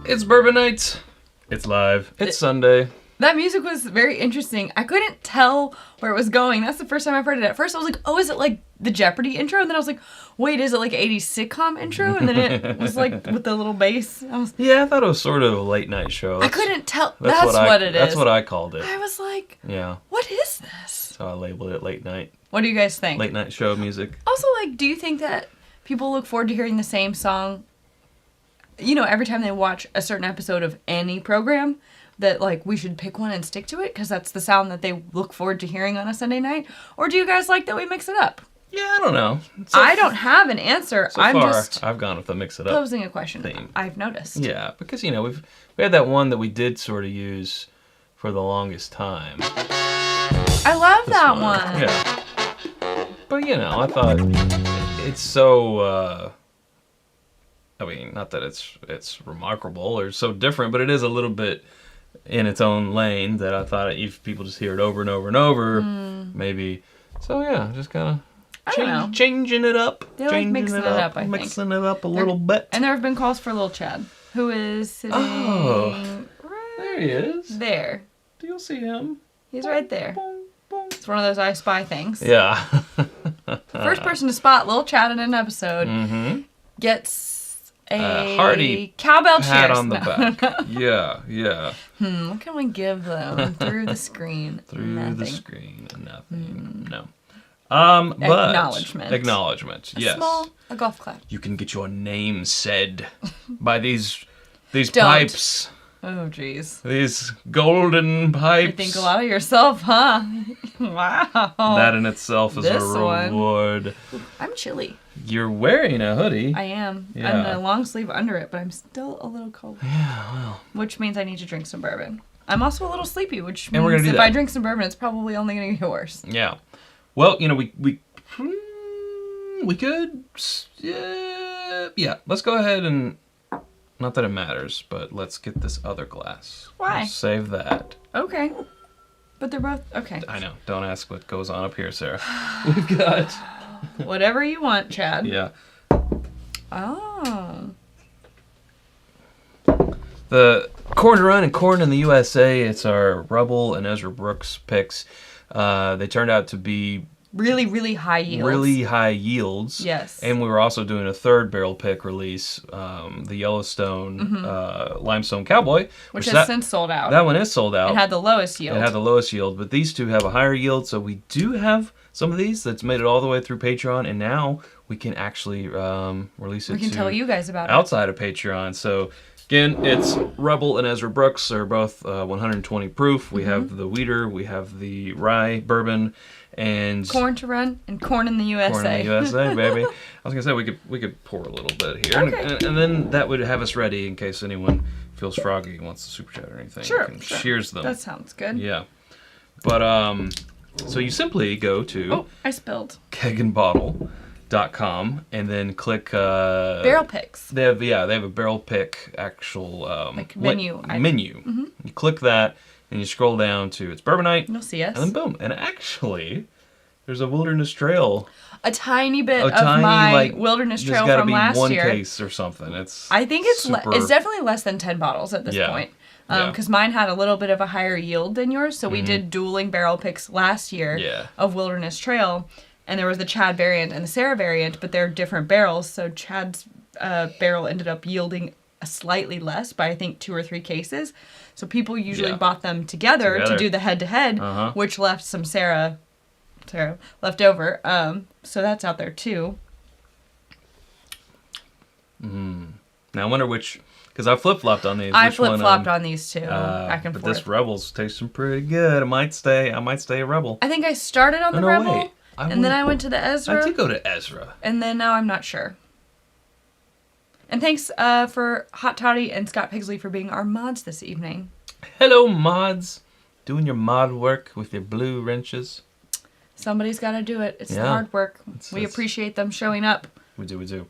It's Bourbon Night. It's live. It's Sunday. That music was very interesting. I couldn't tell where it was going. That's the first time I've heard it. At first I was like, oh, is it like the Jeopardy intro? And then I was like, wait, is it like 80s sitcom intro? And then it was like with the little bass. Yeah, I thought it was sort of a late night show. I couldn't tell. That's what it is. That's what I called it. I was like, yeah. What is this? So I labeled it late night. What do you guys think? Late night show music. Also, like, do you think that people look forward to hearing the same song, every time they watch a certain episode of any program? That, like, we should pick one and stick to it because that's the sound that they look forward to hearing on a Sunday night? Or do you guys like that we mix it up? Yeah, I don't know. I don't have an answer. I've gone with the mix it up posing a question theme. I've noticed. Yeah, because, we had that one that we did sort of use for the longest time. I love that one. Yeah. But, I thought it's so... not that it's remarkable or so different, but it is a little bit in its own lane that I thought if people just hear it over and over and over, maybe. So yeah, just kind of changing it up. They like mixing it up, I think. Mixing it up a little bit. And there have been calls for Lil Chad, who is sitting right there he is. There. Do you see him? He's right there. It's one of those I Spy things. Yeah. The first person to spot Lil Chad in an episode gets a hearty cowbell pat cheers on the back. Yeah. What can we give them through the screen? Nothing. Nothing. No. Acknowledgement. Acknowledgement. Yes. A golf clap. You can get your name said by these pipes. Oh, jeez. These golden pipes. You think a lot of yourself, huh? Wow. That in itself is a reward. I'm chilly. You're wearing a hoodie. I am. Yeah. And a long sleeve under it, but I'm still a little cold. Yeah, well. Which means I need to drink some bourbon. I'm also a little sleepy, which means I drink some bourbon, it's probably only going to get worse. Yeah. Well, we could... Yeah, let's go ahead and... Not that it matters, but let's get this other glass. Why? We'll save that. Okay. But they're both... Okay. I know. Don't ask what goes on up here, Sarah. We've got... Whatever you want, Chad. Yeah. Oh. The Corn to Run and Corn in the USA, it's our Rebel and Ezra Brooks picks. They turned out to be... Really, really high yields. Really high yields. Yes. And we were also doing a third barrel pick release, the Yellowstone Limestone Cowboy. Which has since sold out. That one is sold out. It had the lowest yield. But these two have a higher yield, so we do have some of these that's made it all the way through Patreon, and now we can actually release it We can tell you guys about it. Outside of Patreon. So, again, it's Rebel and Ezra Brooks. They're both 120 proof. We have the Weeder, we have the Rye Bourbon, and Corn to Run and Corn in the USA. Corn in the USA, baby. I was gonna say we could pour a little bit here, okay. and then that would have us ready in case anyone feels froggy and wants to super chat or anything. Sure. Cheers them. That sounds good. Yeah, but so you simply go to Oh, I spilled. keganbottle.com and then click barrel picks. They have a barrel pick actual menu. Menu. You click that. And you scroll down to It's Bourbon Night. You'll see us. And then boom. And actually, there's a Wilderness Trail. A tiny bit of my Wilderness Trail from last year. There's got to be one case or something. I think it's definitely less than 10 bottles at this point. Because mine had a little bit of a higher yield than yours. So we did dueling barrel picks last year of Wilderness Trail. And there was the Chad variant and the Sarah variant, but they're different barrels. So Chad's barrel ended up yielding slightly less by, I think, 2 or 3 cases. So people usually bought them together to do the head-to-head, which left some Sarah left over. So that's out there, too. Now, I wonder which... Because I flip-flopped on these. I flip-flopped on these, too, back and but forth. This Rebel's tasting pretty good. I might stay a Rebel. I think I started on the Rebel, wait. then I went to the Ezra. I did go to Ezra. And then now I'm not sure. And thanks for Hot Toddy and Scott Pigsley for being our mods this evening. Hello, mods. Doing your mod work with your blue wrenches. Somebody's got to do it. It's the hard work. We appreciate them showing up. We do.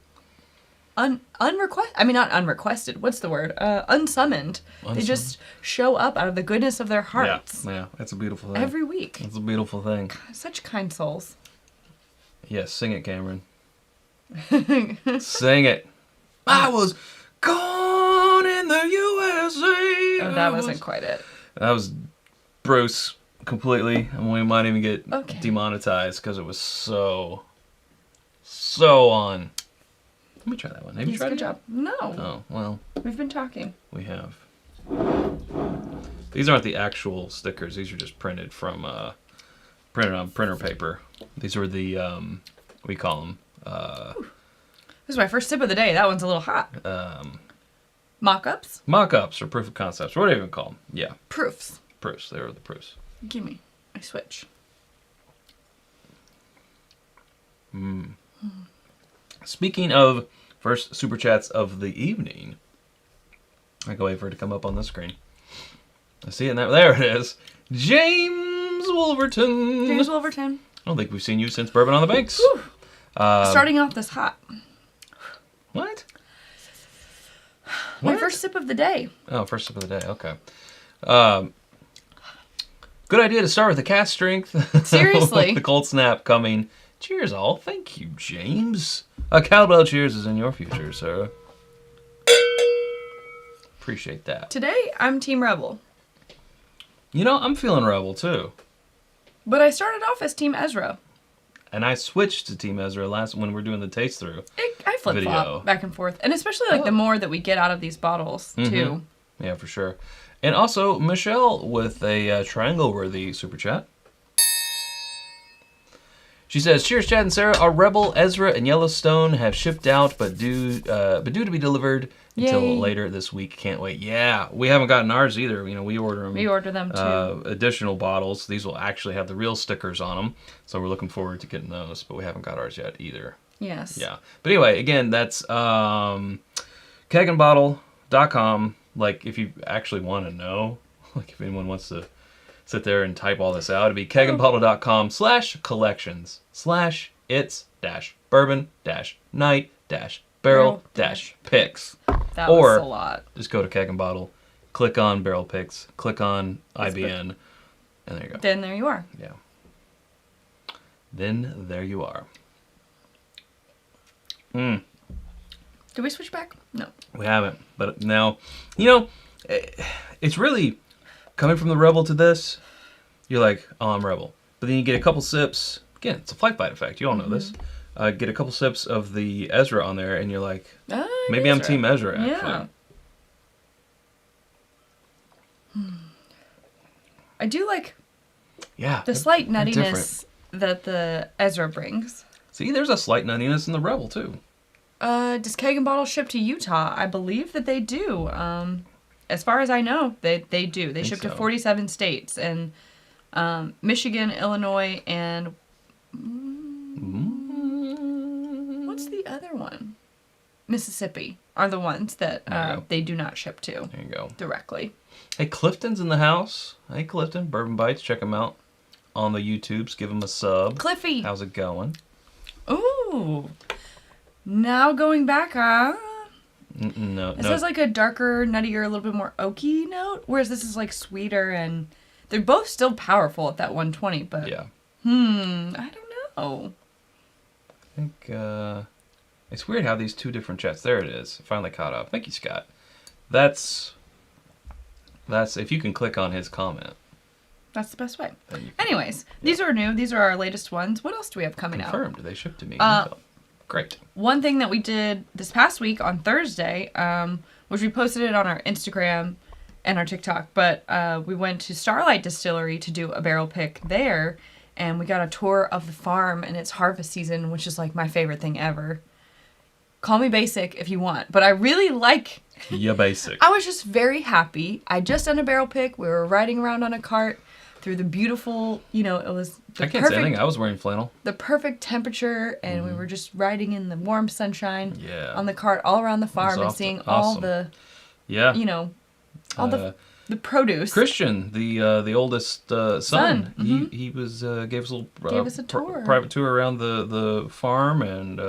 Not unrequested. What's the word? Unsummoned. They just show up out of the goodness of their hearts. Yeah. That's a beautiful thing. Every week. That's a beautiful thing. Such kind souls. Yes, sing it, Cameron. Sing it. I was gone in the say. Oh, that wasn't quite it. That was Bruce completely, and we might even get demonetized because it was so on. Let me try that one. Have you tried it? Good job. No. Oh, well. We've been talking. We have. These aren't the actual stickers. These are just printed on printer paper. These are the, what do you call them? This is my first sip of the day. That one's a little hot. Mock-ups? Mock-ups or proof of concepts. What do you even call them? Yeah. Proofs. Proofs. They were the proofs. Gimme. I switch. Speaking of first Super Chats of the evening, I can wait for it to come up on the screen. I see it now. There it is. James Wolverton. James Wolverton. I don't think we've seen you since Bourbon on the Banks. Starting off this hot. What? My first sip of the day. Oh, first sip of the day. Okay. Good idea to start with the cast strength. Seriously. The cold snap coming. Cheers, all. Thank you, James. A cowbell cheers is in your future, sir. Appreciate that. Today, I'm Team Rebel. You know, I'm feeling Rebel, too. But I started off as Team Ezra. And I switched to Team Ezra when we were doing the taste through. I flip-flop back and forth. And especially like the more that we get out of these bottles, too. Yeah, for sure. And also, Michelle with a triangle-worthy super chat. She says, cheers, Chad and Sarah. Our Rebel, Ezra, and Yellowstone have shipped out, but due to be delivered until later this week. Can't wait. Yeah, we haven't gotten ours either. You know, we order them. We order them too. Additional bottles. These will actually have the real stickers on them, so we're looking forward to getting those. But we haven't got ours yet either. Yes. Yeah. But anyway, again, that's kegandbottle.com. Like, if you actually want to know, like if anyone wants to sit there and type all this out, it'd be kegandbottle.com/collections/its-bourbon-night-barrel-picks. That was a lot. Just go to Keg and Bottle, click on Barrel Picks, click on IBN, and there you go. Then there you are. Yeah. Then there you are. Did we switch back? No. We haven't. But now, you know, it's really coming from the Rebel to this. You're like, oh, I'm Rebel. But then you get a couple sips. Again, it's a flight bite effect. You all know this. Get a couple sips of the Ezra on there, and you're like, maybe I'm Team Ezra, actually. Yeah. I do like the slight nuttiness that the Ezra brings. See, there's a slight nuttiness in the Rebel, too. Does Keg and Bottle ship to Utah? I believe that they do. As far as I know, they do. They ship to 47 states. And Michigan, Illinois, and... what's the other one? Mississippi are the ones that they do not ship to. There you go. Directly. Hey, Clifton's in the house. Hey, Clifton. Bourbon Bites. Check him out on the YouTubes. Give him a sub. Cliffy. How's it going? Ooh. Now going back, No. This has like a darker, nuttier, a little bit more oaky note, whereas this is like sweeter, and they're both still powerful at that 120, but... Yeah. I don't know. I think, it's weird how these two different chats... There it is. Finally caught up. Thank you, Scott. That's... If you can click on his comment. That's the best way. Anyways, these are new. These are our latest ones. What else do we have coming out? Confirmed. They shipped to me. Great. One thing that we did this past week on Thursday, which we posted it on our Instagram and our TikTok, but we went to Starlight Distillery to do a barrel pick there, and we got a tour of the farm and its harvest season, which is like my favorite thing ever. Call me basic if you want, but I really like... Yeah, basic. I was just very happy. I just done a barrel pick. We were riding around on a cart through the beautiful, it was the I can't say anything. I was wearing flannel. The perfect temperature, and we were just riding in the warm sunshine on the cart all around the farm and seeing all the, all the produce. Christian, the oldest son, he was gave us a little a tour. Private tour around the farm, and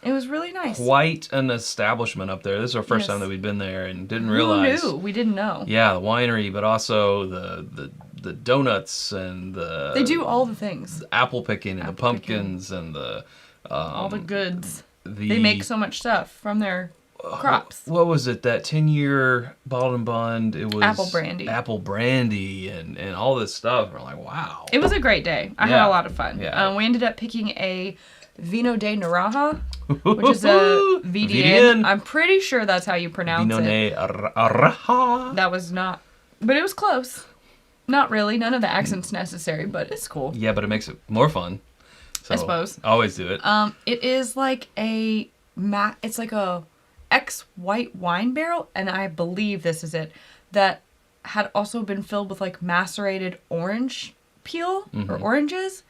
it was really nice. Quite an establishment up there. This is our first time that we'd been there, and didn't realize. Who knew? We didn't know. Yeah, the winery, but also the donuts and the... They do all the things. The apple picking and the pumpkins and the... all the goods. They make so much stuff from their crops. What was it? That 10-year Bottled-in-Bond. It was apple brandy, and all this stuff. We're like, wow. It was a great day. I had a lot of fun. Yeah. We ended up picking a Vino de Naraha, which is a VDN. I'm pretty sure that's how you pronounce Vino de Naraha. That was not, but it was close. Not really. None of the accent's necessary, but it's cool. Yeah, but it makes it more fun. So I suppose. I always do it. It is like it's like a ex-white wine barrel, and I believe this is it, that had also been filled with like macerated orange peel or oranges,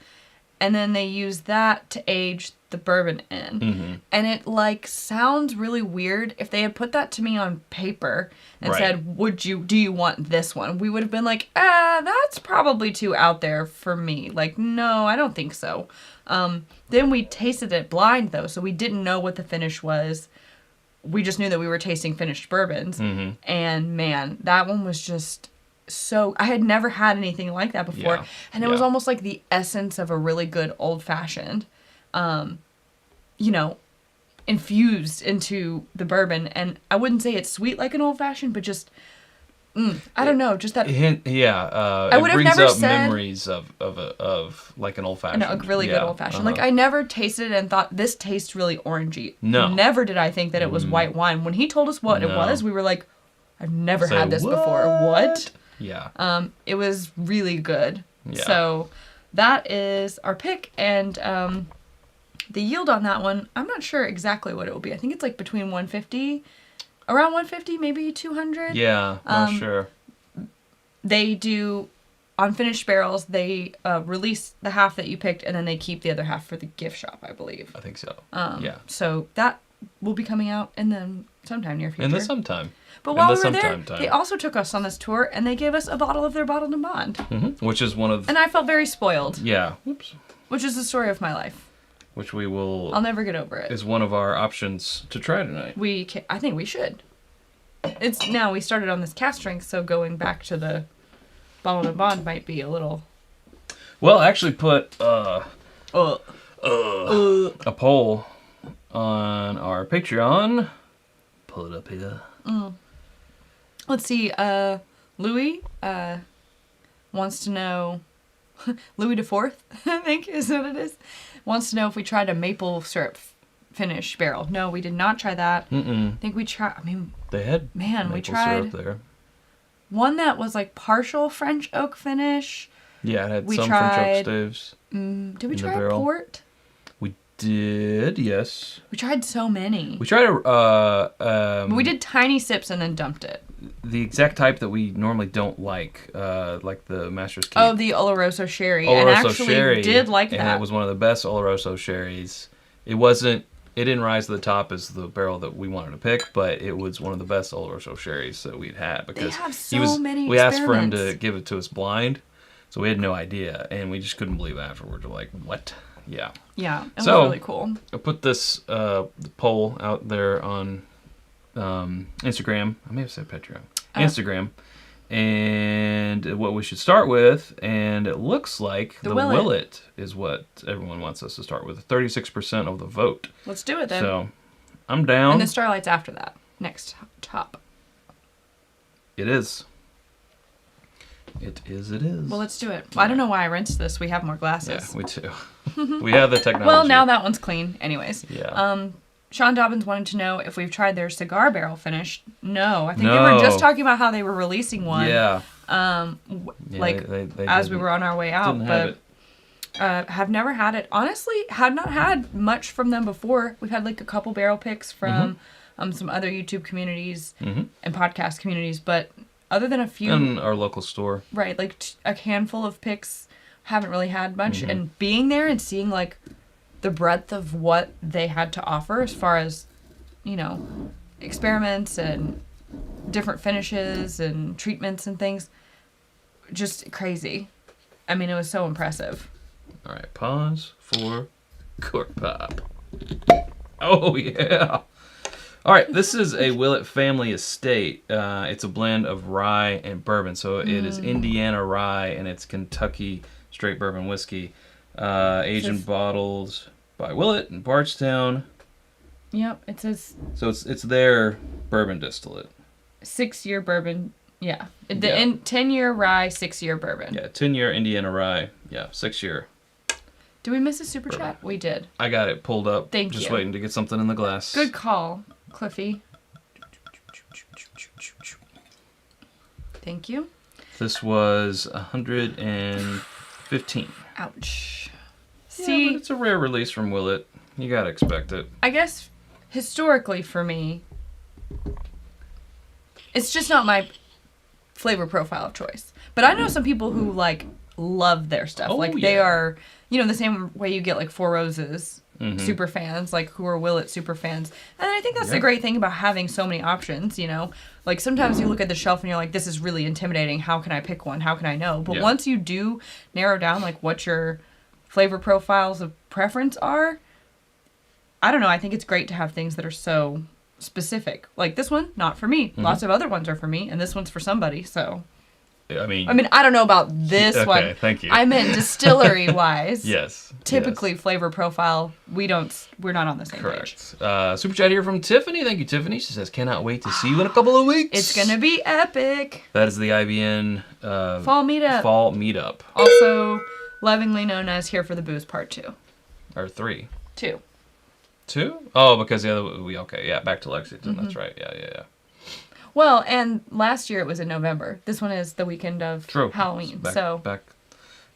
and then they used that to age the bourbon in. And it like sounds really weird. If they had put that to me on paper and said, do you want this one? We would have been like, that's probably too out there for me. Like, no, I don't think so. Then we tasted it blind though, so we didn't know what the finish was. We just knew that we were tasting finished bourbons. And man, that one was just so... I had never had anything like that before. And it was almost like the essence of a really good old-fashioned, infused into the bourbon. And I wouldn't say it's sweet like an old-fashioned, but just... I don't know, just that... I would have never said memories of like an old-fashioned. No, a really good old-fashioned. Like, I never tasted it and thought, this tastes really orangey. No. Never did I think that it was white wine. When he told us what it was, we were like, I've never had this before. What? Yeah. It was really good. Yeah. So, that is our pick, and the yield on that one, I'm not sure exactly what it will be. I think it's like between 150... Around 150, maybe 200. Yeah, not sure. They do, on finished barrels, they release the half that you picked, and then they keep the other half for the gift shop, I believe. I think so. Yeah. So that will be coming out in the sometime near future. In the sometime. But while we were there, they also took us on this tour, and they gave us a bottle of their Bottled-in-Bond. Which is one of... And I felt very spoiled. Yeah. Oops. Which is the story of my life. Which we will... I'll never get over it. Is one of our options to try tonight. I think we should. Now we started on this cask strength, so going back to the Bottled-in-Bond might be a little... Well, I actually put a poll on our Patreon. Pull it up here. Let's see. Louis wants to know... Louis IV, I think is what it is. Wants to know if we tried a maple syrup finish barrel. No, we did not try that. I think we tried... I mean... They had we tried syrup there. One that was like partial French oak finish. Yeah, it had some French oak staves. Did we try port? We did, yes. We tried so many. We tried we did tiny sips and then dumped it. The exact type that we normally don't like the Master's Keep. Oh, the Oloroso Sherry. And actually did like that. And it was one of the best Oloroso Sherries. It didn't rise to the top as the barrel that we wanted to pick, but it was one of the best Oloroso Sherries that we'd had because they have so many we asked for him to give it to us blind, so we had no idea, and we just couldn't believe afterwards. We're like, what? Yeah. Yeah, it was really cool. I put this poll out there on Instagram. I may have said Patreon. Instagram. And what we should start with, and it looks like the Willett is what everyone wants us to start with. 36% of the vote. Let's do it then. So, I'm down. And the Starlight's after that. Next top. It is. It is. Well, let's do it. Well, I don't know why I rinsed this. We have more glasses. Yeah, we do. We have the technology. Well, now that one's clean. Anyways. Yeah. Sean Dobbins wanted to know if we've tried their cigar barrel finish. No, I think they were just talking about how they were releasing one. Yeah. As we were on our way out, but have never had it. Honestly, had not had much from them before. We've had like a couple barrel picks from some other YouTube communities and podcast communities, but other than a few in our local store, right? Like a handful of picks, haven't really had much. And being there and seeing like the breadth of what they had to offer as far as, experiments and different finishes and treatments and things. Just crazy. I mean, it was so impressive. All right, pause for cork pop. Oh, yeah. All right, this is a Willett Family Estate. It's a blend of rye and bourbon. So it is Indiana rye and it's Kentucky straight bourbon whiskey. Aged and bottled by Willett in Bardstown. Yep, it says. So it's their bourbon distillate. 6-year bourbon. Yeah. 10-year rye, 6-year bourbon. Yeah, 10-year Indiana rye. Yeah, 6-year. Did we miss a super chat? We did. I got it pulled up. Thank you. Just waiting to get something in the glass. Good call, Cliffy. Thank you. This was 115. Ouch. See, yeah, but it's a rare release from Willett. You gotta expect it. I guess historically for me, it's just not my flavor profile of choice. But I know some people who like love their stuff. They are, the same way you get like Four Roses super fans, like who are Willett super fans. And I think that's the great thing about having so many options, Like sometimes you look at the shelf and you're like, this is really intimidating. How can I pick one? How can I know? But once you do narrow down like what your flavor profiles of preference are, I don't know. I think it's great to have things that are so specific. Like this one, not for me. Lots of other ones are for me, and this one's for somebody. So, I mean, I don't know about this one. Okay, thank you. I meant distillery wise. Yes. Typically, flavor profile, we're not on the same page. Super chat here from Tiffany. Thank you, Tiffany. She says, "Cannot wait to see you in a couple of weeks." It's gonna be epic. That is the IBN fall meetup. Also, lovingly known as Here for the Booze Part 2. Or 3. 2. 2? Oh, because the other back to Lexington. That's right. Yeah. Well, and last year it was in November. This one is the weekend of Halloween. Back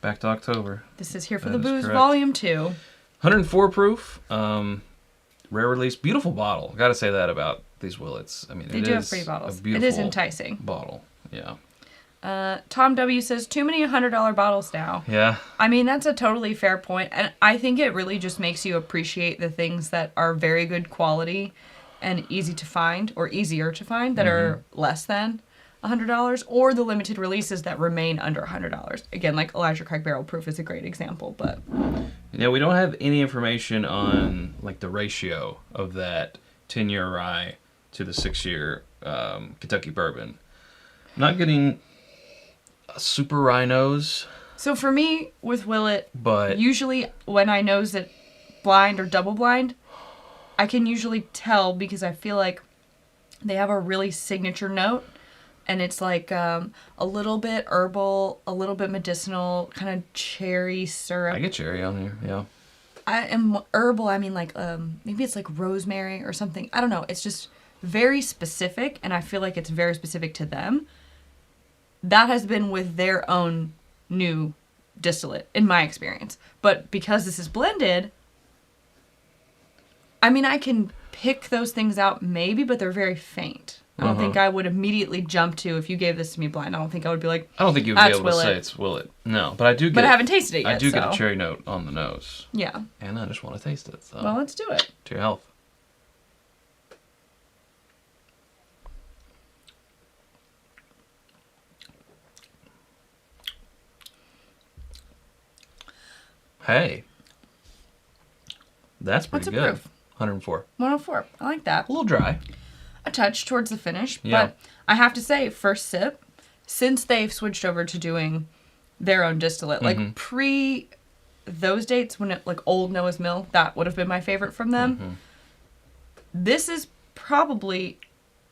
to October. This is Here for the Booze Volume 2. 104 proof. Rare release. Beautiful bottle. Got to say that about these Willets. I mean, they do have pretty bottles. It is enticing. Bottle. Yeah. Tom W says, too many $100 bottles now. Yeah. I mean, that's a totally fair point. And I think it really just makes you appreciate the things that are very good quality and easy to find, or easier to find, that are less than $100, or the limited releases that remain under $100. Again, like Elijah Craig Barrel Proof is a great example, but... Yeah, we don't have any information on, like, the ratio of that 10-year rye to the 6-year Kentucky bourbon. Not getting super rye nose. So for me, with Willett, but usually when I nose it blind or double blind, I can usually tell because I feel like they have a really signature note, and it's like a little bit herbal, a little bit medicinal, kind of cherry syrup. I get cherry on here, yeah. I am herbal. I mean, like maybe it's like rosemary or something. I don't know. It's just very specific, and I feel like it's very specific to them. That has been with their own new distillate, in my experience. But because this is blended, I mean, I can pick those things out maybe, but they're very faint. I don't think I would immediately jump to, if you gave this to me blind, I don't think I would be like, I don't think you would be able to say it's Willett. No, but I do get... But I haven't tasted it yet, I do get a cherry note on the nose. Yeah. And I just want to taste it, so... Well, let's do it. To your health. Hey. That's pretty good. Proof? 104. 104. I like that. A little dry. A touch towards the finish. Yeah. But I have to say, first sip, since they've switched over to doing their own distillate, like pre those dates when it, like old Noah's Mill, that would have been my favorite from them. This is probably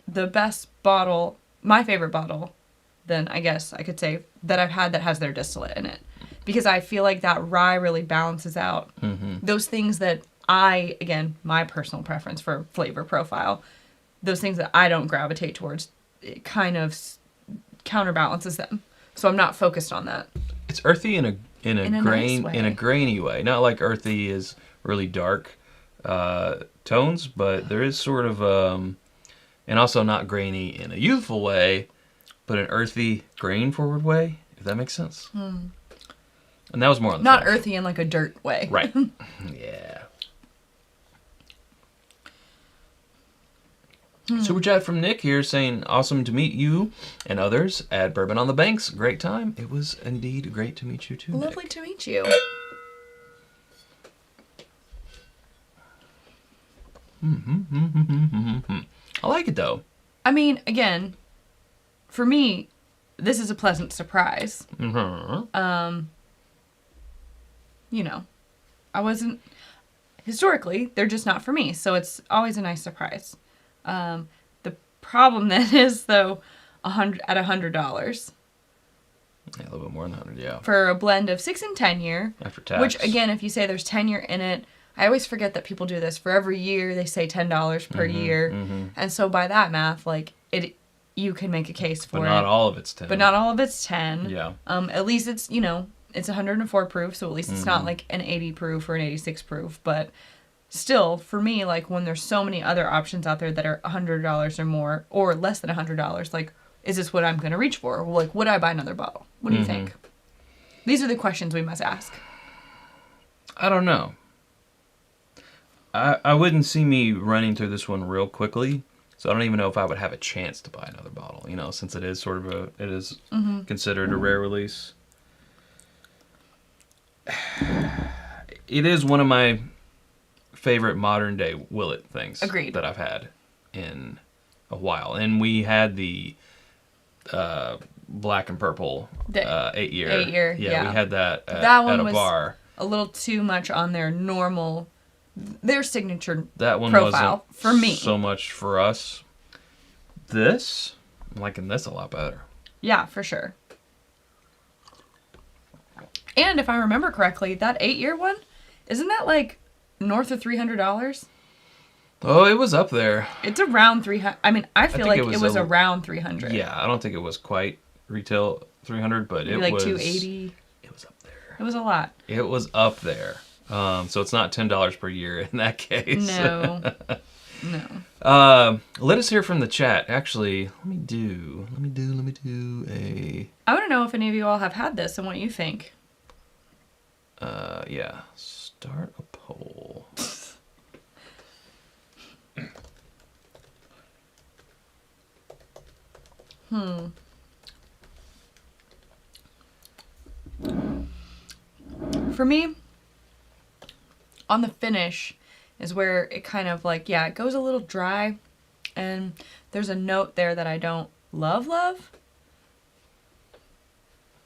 the best bottle, my favorite bottle, then I guess I could say, that I've had that has their distillate in it. Because I feel like that rye really balances out those things that again, my personal preference for flavor profile, those things that I don't gravitate towards, it kind of counterbalances them. So I'm not focused on that. It's earthy in a grainy way. Not like earthy is really dark tones, but there is sort of and also not grainy in a youthful way, but an earthy grain forward way, if that makes sense. And that was more on the not earthy in like a dirt way. Right. Yeah. Super chat from Nick here saying, awesome to meet you and others at Bourbon on the Banks. Great time. It was indeed great to meet you too, Nick. Lovely to meet you. I like it though. I mean, again, for me, this is a pleasant surprise. You know, I wasn't... historically, they're just not for me. So it's always a nice surprise. The problem then is, though, $100. Yeah, a little bit more than 100, yeah. For a blend of 6 and 10 year. After tax. Which, again, if you say there's 10 year in it, I always forget that people do this. For every year, they say $10 per year. And so by that math, like, you can make a case for it. But not all of it's 10. But not all of it's 10. Yeah. At least it's, it's 104 proof, so at least it's not like an 80 proof or an 86 proof. But still, for me, like, when there's so many other options out there that are $100 or more, or less than $100, like, is this what I'm going to reach for? Like, would I buy another bottle? What do you think? These are the questions we must ask. I don't know. I wouldn't see me running through this one real quickly, so I don't even know if I would have a chance to buy another bottle, since it is sort of considered a rare release. It is one of my favorite modern day Willett things. Agreed. That I've had in a while. And we had the black and purple 8 year. 8 year, yeah. We had that at one a was bar. A little too much on their signature that one profile wasn't for me. So much for us. This, I'm liking this a lot better. Yeah, for sure. And if I remember correctly, that 8 year one, isn't that like north of $300? Oh, it was up there. It's around 300. I mean, I feel like it was around 300. Yeah, I don't think it was quite retail 300, but maybe it was 280. It was up there. It was a lot. It was up there. So it's not $10 per year in that case. No. No. Let us hear from the chat. Actually, let me do a... I want to know if any of you all have had this and what you think. Yeah. Start a poll. For me, on the finish is where it kind of like, it goes a little dry, and there's a note there that I don't love.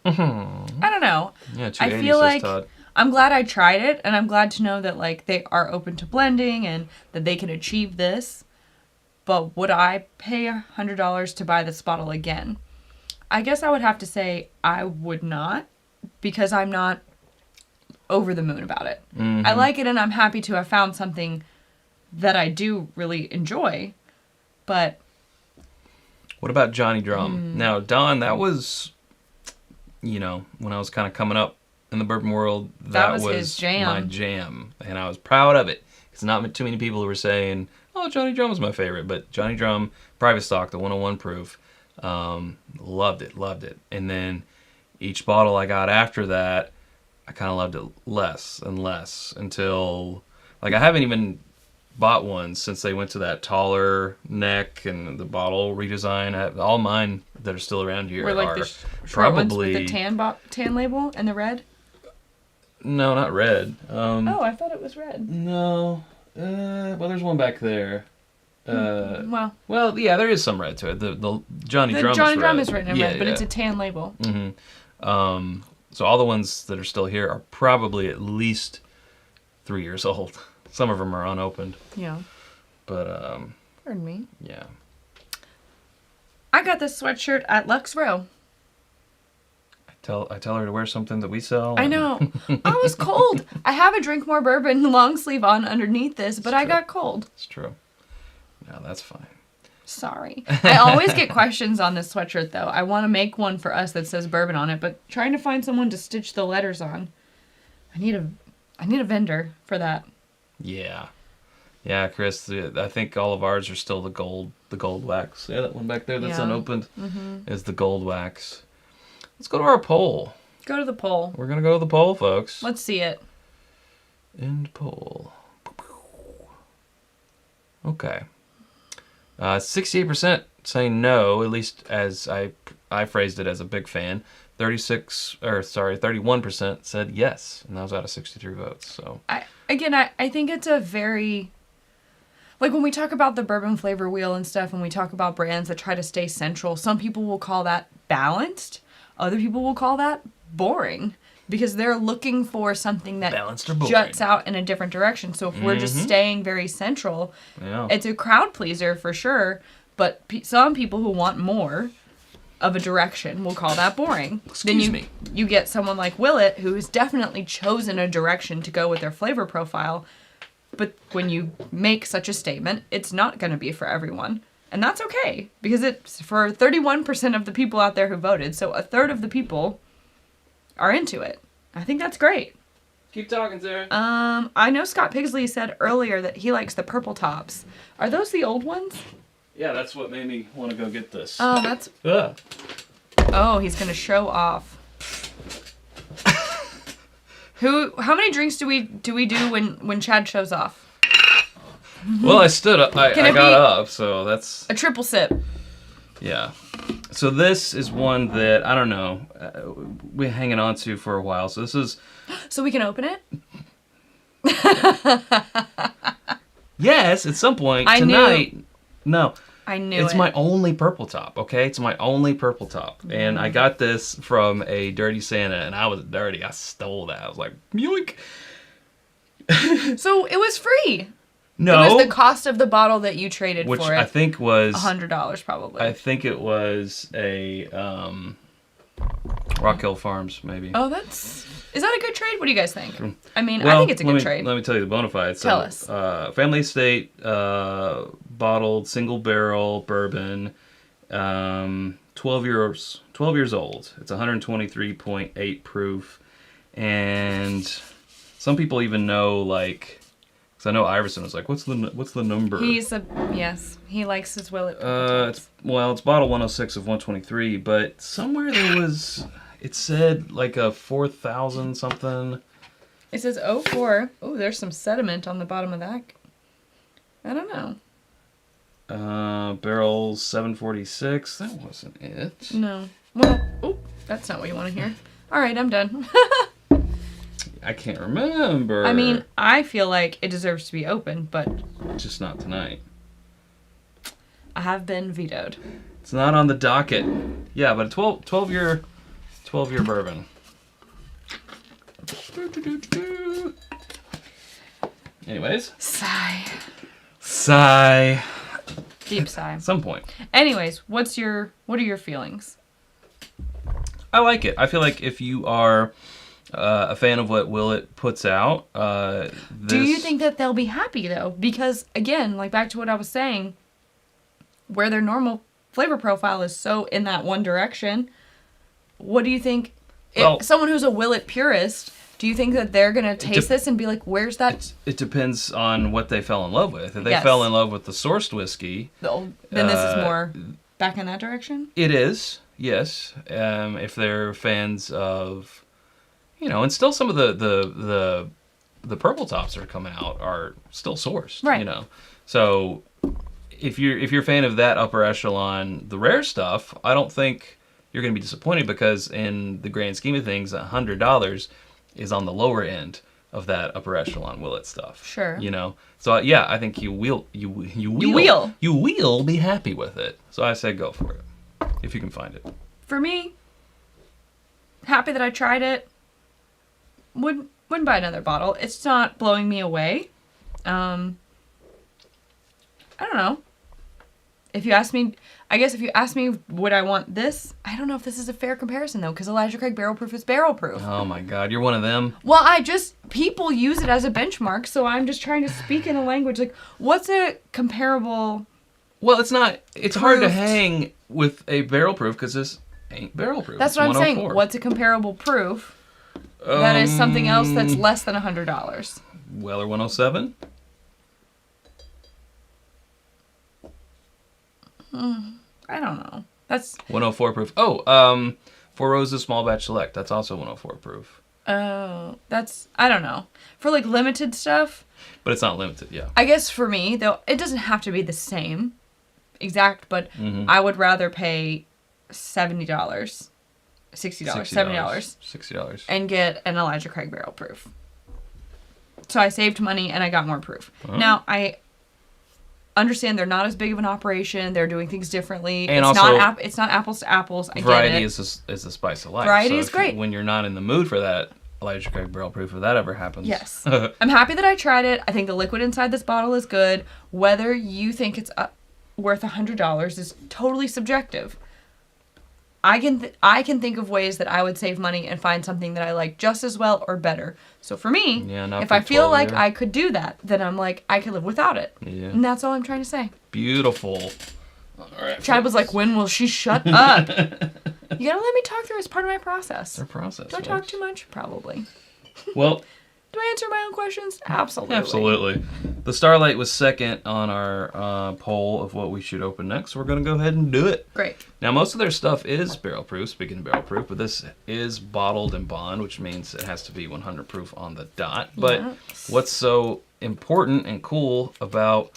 I don't know. Yeah, I feel like I'm glad I tried it, and I'm glad to know that like they are open to blending and that they can achieve this. But would I pay $100 to buy this bottle again? I guess I would have to say I would not, because I'm not over the moon about it. I like it, and I'm happy to have found something that I do really enjoy. But what about Johnny Drum? Now, Don, that was, when I was kind of coming up in the bourbon world, that was his jam. My jam, and I was proud of it. It's not too many people who were saying, "Oh, Johnny Drum is my favorite," but Johnny Drum Private Stock, the 101 proof, loved it. And then each bottle I got after that, I kind of loved it less and less until, like, I haven't even bought one since they went to that taller neck and the bottle redesign. All mine that are still around here were like are the probably ones with the tan label and the red. No, not red. I thought it was red. No. Well, there's one back there. Well, yeah, there is some red to it. The Johnny Drum is written in red, but it's a tan label. So all the ones that are still here are probably at least 3 years old. Some of them are unopened. Yeah. But pardon me. Yeah. I got this sweatshirt at Lux Row. I tell her to wear something that we sell. I know. I was cold. I have a Drink More Bourbon long sleeve on underneath this, but I got cold. It's true. No, that's fine. Sorry. I always get questions on this sweatshirt, though. I want to make one for us that says bourbon on it, but trying to find someone to stitch the letters on. I need a vendor for that. Yeah. Yeah, Chris, I think all of ours are still the gold wax. Yeah, that one back there that's unopened is the gold wax. Let's go to our poll. Go to the poll. We're going to go to the poll, folks. Let's see it. End poll. Okay. 68% saying no, at least as I phrased it as a big fan. 31% said yes, and that was out of 63 votes. So I think it's a very, like, when we talk about the bourbon flavor wheel and stuff, and we talk about brands that try to stay central, some people will call that balanced. Other people will call that boring. because they're looking for something that balanced juts out in a different direction. So if we're just staying very central, it's a crowd pleaser for sure. But some people who want more of a direction will call that boring. Excuse me. You get someone like Willett, who has definitely chosen a direction to go with their flavor profile. But when you make such a statement, it's not going to be for everyone. And that's okay, because it's for 31% of the people out there who voted. So a third of the people are into it. I think that's great. Keep talking, Sarah. I know Scott Pigsley said earlier that he likes the purple tops. Are those the old ones? Yeah, that's what made me want to go get this. Oh, that's... Oh, he's going to show off. How many drinks do we do when Chad shows off? Well, I stood up. I got up, so that's... A triple sip. Yeah. So this is one that, I don't know, we're hanging on to for a while. So this is... So we can open it? Yes, at some point. Tonight. No. I knew it's my only purple top, okay? It's my only purple top. And I got this from a Dirty Santa, and I was dirty. I stole that. I was like, yoink. So it was free. No. It was the cost of the bottle that you traded for it. Which I think was... $100 probably. I think it was a Rock Hill Farms, maybe. Oh, is that a good trade? What do you guys think? I mean, I think it's a good trade. Let me tell you the bona fides. Tell us. Family Estate, bottled, single barrel bourbon, 12 years old. It's 123.8 proof. And some people even know, like, because I know Iverson was like, what's the number? Yes, he likes his Willett. It's bottle 106 of 123, but somewhere it said like a 4,000 something. It says 04. Oh, there's some sediment on the bottom of that. I don't know. Barrels 746. That wasn't it. No. Well, that's not what you want to hear. All right, I'm done. I can't remember. I mean, I feel like it deserves to be open, but... Just not tonight. I have been vetoed. It's not on the docket. Yeah, but a 12-year bourbon. Anyways. Sigh. Deep sigh. At some point. Anyways, what are your feelings? I like it. I feel like if you are a fan of what Willett puts out, Do you think that they'll be happy, though? Because, again, like back to what I was saying, where their normal flavor profile is so in that one direction, what do you think? If someone who's a Willett purist, do you think that they're going to taste this and be like, where's that? It depends on what they fell in love with. If they fell in love with the sourced whiskey... Then this is more back in that direction? It is, yes. If they're fans of... and still some of the purple tops that are coming out are still sourced, right? So if you're a fan of that upper echelon, the rare stuff, I don't think you're going to be disappointed, because in the grand scheme of things, $100 is on the lower end of that upper echelon Willett stuff. Sure. So yeah, I think you will be happy with it. So I say go for it if you can find it. For me, happy that I tried it. Wouldn't buy another bottle. It's not blowing me away. I don't know. If you ask me, would I want this? I don't know if this is a fair comparison, though, because Elijah Craig Barrel Proof is barrel proof. Oh my God, you're one of them. Well, people use it as a benchmark, so I'm just trying to speak in a language. Like, what's a comparable... Well, it's not, it's hard to hang with a barrel proof, because this ain't barrel proof. That's what I'm saying. What's a comparable proof? That is something else that's less than $100. Weller 107? I don't know. That's 104 proof. Oh, Four Roses Small Batch Select. That's also 104 proof. Oh, I don't know. For like limited stuff. But it's not limited, yeah. I guess for me, though, it doesn't have to be the same exact, but I would rather pay $70. $60, $70. $60. And get an Elijah Craig Barrel Proof. So I saved money and I got more proof. Now, I understand they're not as big of an operation. They're doing things differently. And it's not apples to apples. I variety get it. is the spice of life. Variety is great. When you're not in the mood for that Elijah Craig barrel proof if that ever happens. Yes. I'm happy that I tried it. I think the liquid inside this bottle is good. Whether you think it's worth $100 is totally subjective. I can think of ways that I would save money and find something that I like just as well or better. So for me, if I feel like I could do that, then I'm like, I could live without it. Yeah. And that's all I'm trying to say. Beautiful. All right. Chad was like, when will she shut up? You gotta let me talk through as part of my process. Their process. Do I talk too much? Probably. Well. Do I answer my own questions? Absolutely. Absolutely. The Starlight was second on our poll of what we should open next. We're going to go ahead and do it. Great. Now, most of their stuff is barrel proof, speaking of barrel proof, but this is bottled in bond, which means it has to be 100 proof on the dot. But what's so important and cool about,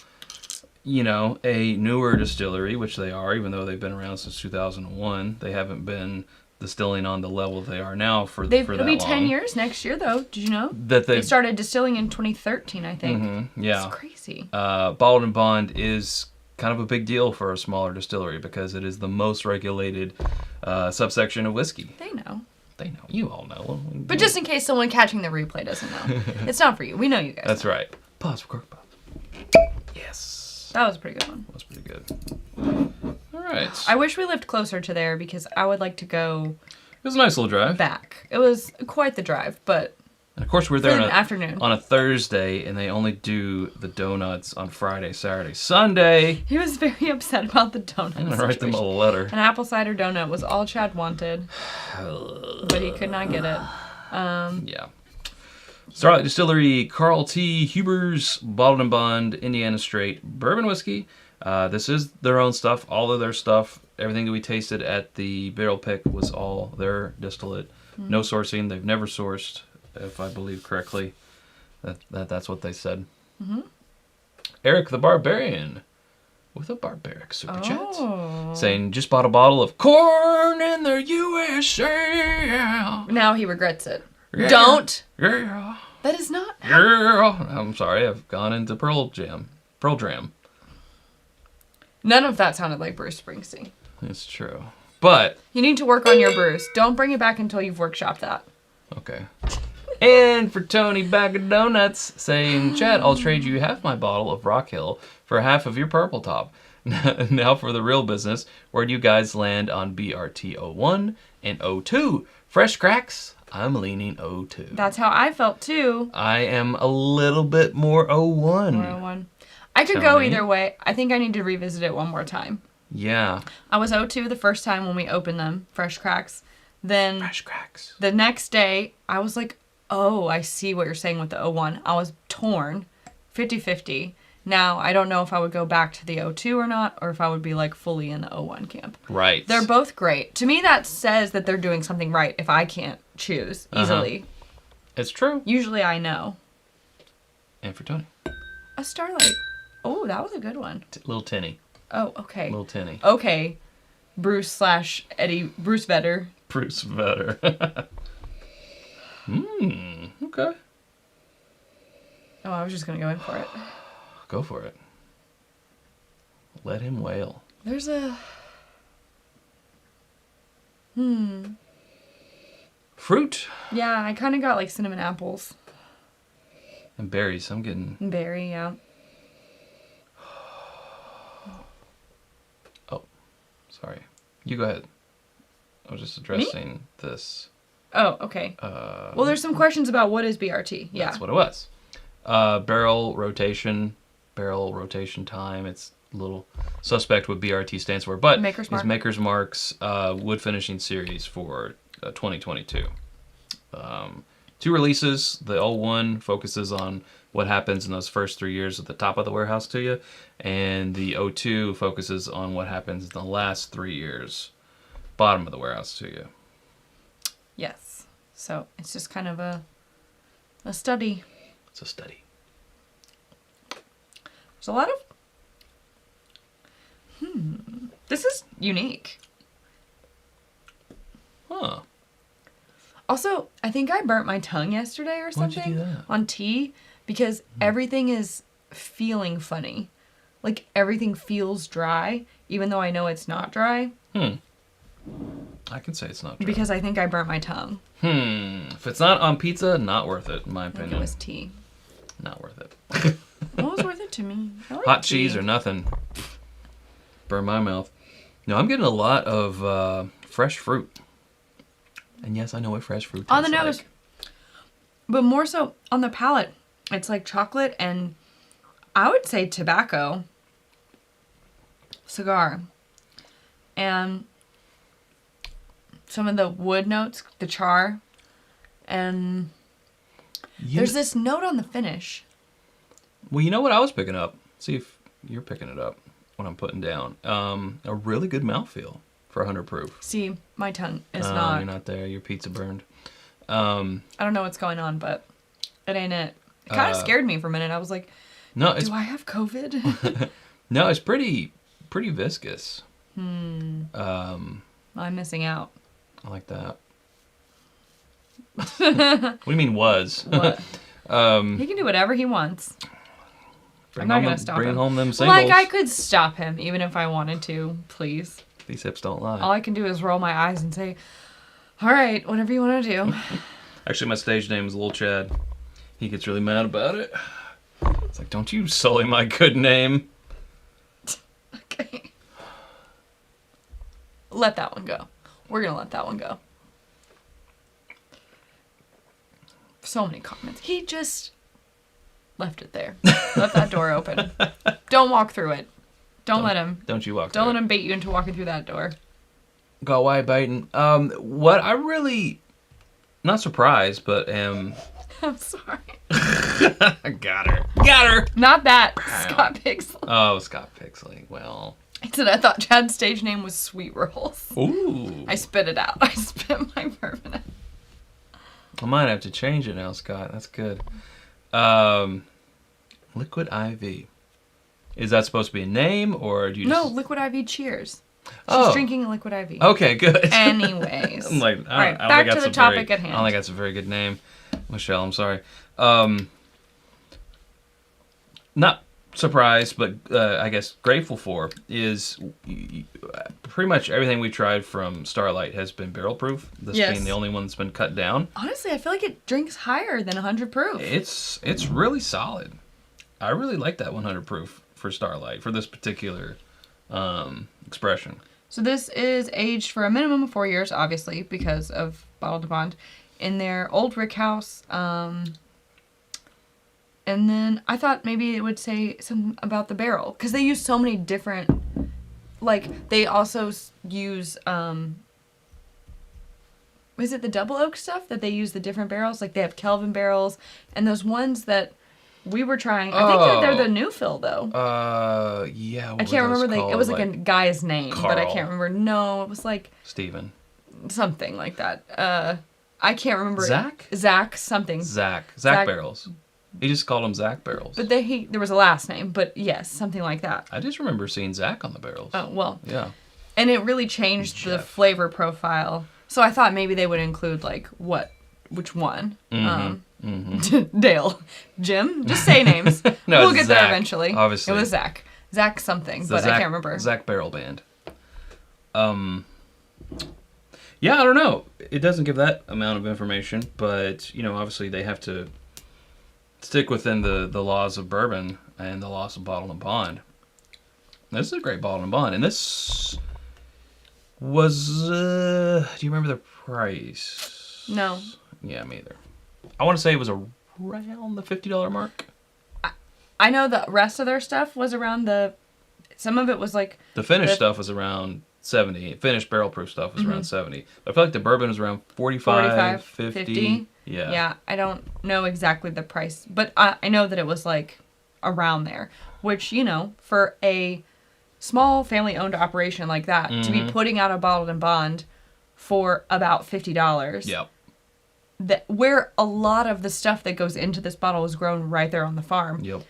you know, a newer distillery, which they are, even though they've been around since 2001, they haven't been distilling on the level they are now for that long. It'll be 10 years next year, though. Did you know? That they started distilling in 2013, I think. Mm-hmm, yeah. It's crazy. Bottled-in-Bond is kind of a big deal for a smaller distillery because it is the most regulated subsection of whiskey. They know. They know. You all know. But just in case someone catching the replay doesn't know. It's not for you. We know you guys. That's right. Pause for cork pause. Yes. That was a pretty good one. That was pretty good. All right. I wish we lived closer to there because I would like to go. It was a nice little drive. Back. It was quite the drive, but. And of course, we're there afternoon. On a Thursday, and they only do the donuts on Friday, Saturday, Sunday. He was very upset about the donuts. I'm going to write them a letter. An apple cider donut was all Chad wanted, but he could not get it. Yeah. Starlight Distillery, Carl T. Huber's Bottled-in-Bond, Indiana Straight Bourbon Whiskey. This is their own stuff, all of their stuff. Everything that we tasted at the barrel pick was all their distillate. Mm-hmm. No sourcing. They've never sourced, if I believe correctly. That's what they said. Mm-hmm. Eric the Barbarian with a barbaric super chat saying, just bought a bottle of corn in the USA. Now he regrets it. Yeah. Don't. Yeah. That is not. Yeah. I'm sorry. I've gone into Pearl Jam. None of that sounded like Bruce Springsteen. It's true. But you need to work on your Bruce. Don't bring it back until you've workshopped that. Okay. And for Tony Bag of Donuts saying, Chad, I'll trade you half my bottle of Rock Hill for half of your Purple Top. Now for the real business. Where do you guys land on BRT 01 and 02? Fresh cracks? I'm leaning 02. That's how I felt too. I am a little bit more 01. More 01. I could go either way. I think I need to revisit it one more time. Yeah. I was 02 the first time when we opened them, Fresh Cracks. Then Fresh Cracks. The next day, I was like, oh, I see what you're saying with the 01. I was torn, 50-50. Now, I don't know if I would go back to the 02 or not, or if I would be like fully in the 01 camp. Right. They're both great. To me, that says that they're doing something right if I can't choose easily. It's true. Usually I know. And for Tony? A Starlight. Oh, that was a good one. Little tinny. Oh, okay. Little tinny. Okay. Bruce / Bruce Vedder. Bruce Vedder. Okay. Oh, I was just going to go in for it. Go for it. Let him wail. There's a... Fruit. Yeah, I kind of got like cinnamon apples. And berries. I'm getting... Berry, yeah. Oh, sorry. You go ahead. I was just addressing this. Oh, okay. Well, there's some questions about what is BRT. Yeah. That's what it was. Barrel rotation time. It's a little suspect what BRT stands for, but Maker's Mark. It's Maker's Mark's wood finishing series for 2022. 2 releases. The 01 focuses on what happens in those first 3 years at the top of the warehouse to you, and the 02 focuses on what happens in the last 3 years, bottom of the warehouse to you. Yes. So it's just kind of a study. It's a study. There's a lot of... This is unique. Huh. Also, I think I burnt my tongue yesterday or something. Why'd you do that? On tea, because everything is feeling funny. Like, everything feels dry, even though I know it's not dry. I can say it's not dry. Because I think I burnt my tongue. If it's not on pizza, not worth it, in my opinion. I think it was tea. Not worth it. What was worth it to me? Hot cheese or nothing. Burn my mouth. No, I'm getting a lot of fresh fruit. And yes, I know what fresh fruit tastes on the nose. like. But more so on the palate. It's like chocolate and I would say tobacco. Cigar. And some of the wood notes, the char. And there's this note on the finish. Well, you know what I was picking up? See if you're picking it up, what I'm putting down. A really good mouthfeel for 100 proof. See, my tongue is not. You're not there. Your pizza burned. I don't know what's going on, but it ain't it. It kind of scared me for a minute. I was like, do I have COVID? No, it's pretty viscous. I'm missing out. I like that. What do you mean was? What? He can do whatever he wants. I'm not going to stop him. Bring home them singles. Like, I could stop him even if I wanted to, please. These hips don't lie. All I can do is roll my eyes and say, all right, whatever you want to do. Actually, my stage name is Lil Chad. He gets really mad about it. It's like, don't you sully my good name. Okay. Let that one go. We're going to let that one go. So many comments. He just left it there. Left that door open. Don't walk through it. Don't let him. Don't you walk Don't through let him bait you into walking through that door. Go away, baiting. What I really, not surprised, but I'm sorry. Got her. Not that. Scott Pixley. Oh, Scott Pixley. Well. I said I thought Chad's stage name was Sweet Rolls. Ooh. I spit it out. I spit my bourbon out. I might have to change it now, Scott. That's good. Liquid IV. Is that supposed to be a name, or do you just... No, Liquid IV Cheers. She's drinking a Liquid IV. Okay, good. Anyways. I'm like, all right, back to the topic at hand. I don't think that's a very good name. Michelle, I'm sorry. Not surprised, but I guess grateful for is pretty much everything we tried from Starlight has been barrel proof. This being the only one that's been cut down. Honestly, I feel like it drinks higher than 100 proof. It's really solid. I really like that 100 proof for Starlight for this particular expression. So this is aged for a minimum of 4 years, obviously, because of Bottled-in-Bond, in their old rick house. And then I thought maybe it would say something about the barrel, because they use so many different, like, they also use, is it the double oak stuff that they use the different barrels? Like, they have Kelvin barrels, and those ones that we were trying, I think that they're the new fill, though. Yeah. I can't remember, it was like a guy's name, Carl. But I can't remember. No, it was like... Steven. Something like that. I can't remember. Zach? Zach something. Zach barrels. He just called them Zach barrels. But there was a last name, but yes, something like that. I just remember seeing Zach on the barrels. Oh, well. Yeah. And it really changed the flavor profile. So I thought maybe they would include, like, which one? Dale. Jim? Just say names. No, we'll get Zach, there eventually. Obviously. It was Zach. Zach something, but I can't remember. Zach Barrel Band. Yeah, I don't know. It doesn't give that amount of information, but, obviously they have to stick within the laws of bourbon and the laws of Bottled-in-Bond. This is a great Bottled-in-Bond, and this was, do you remember the price? No. Yeah, me either. I want to say it was around the $50 mark. I know the rest of their stuff was around some of it was like... The finished stuff was around 70. Finished barrel proof stuff was around 70. But I feel like the bourbon was around 45, 50. Yeah. Yeah, I don't know exactly the price, but I know that it was like around there, which, for a small family-owned operation like that, to be putting out a Bottled-in-Bond for about $50. Yep. Where a lot of the stuff that goes into this bottle is grown right there on the farm. Yep.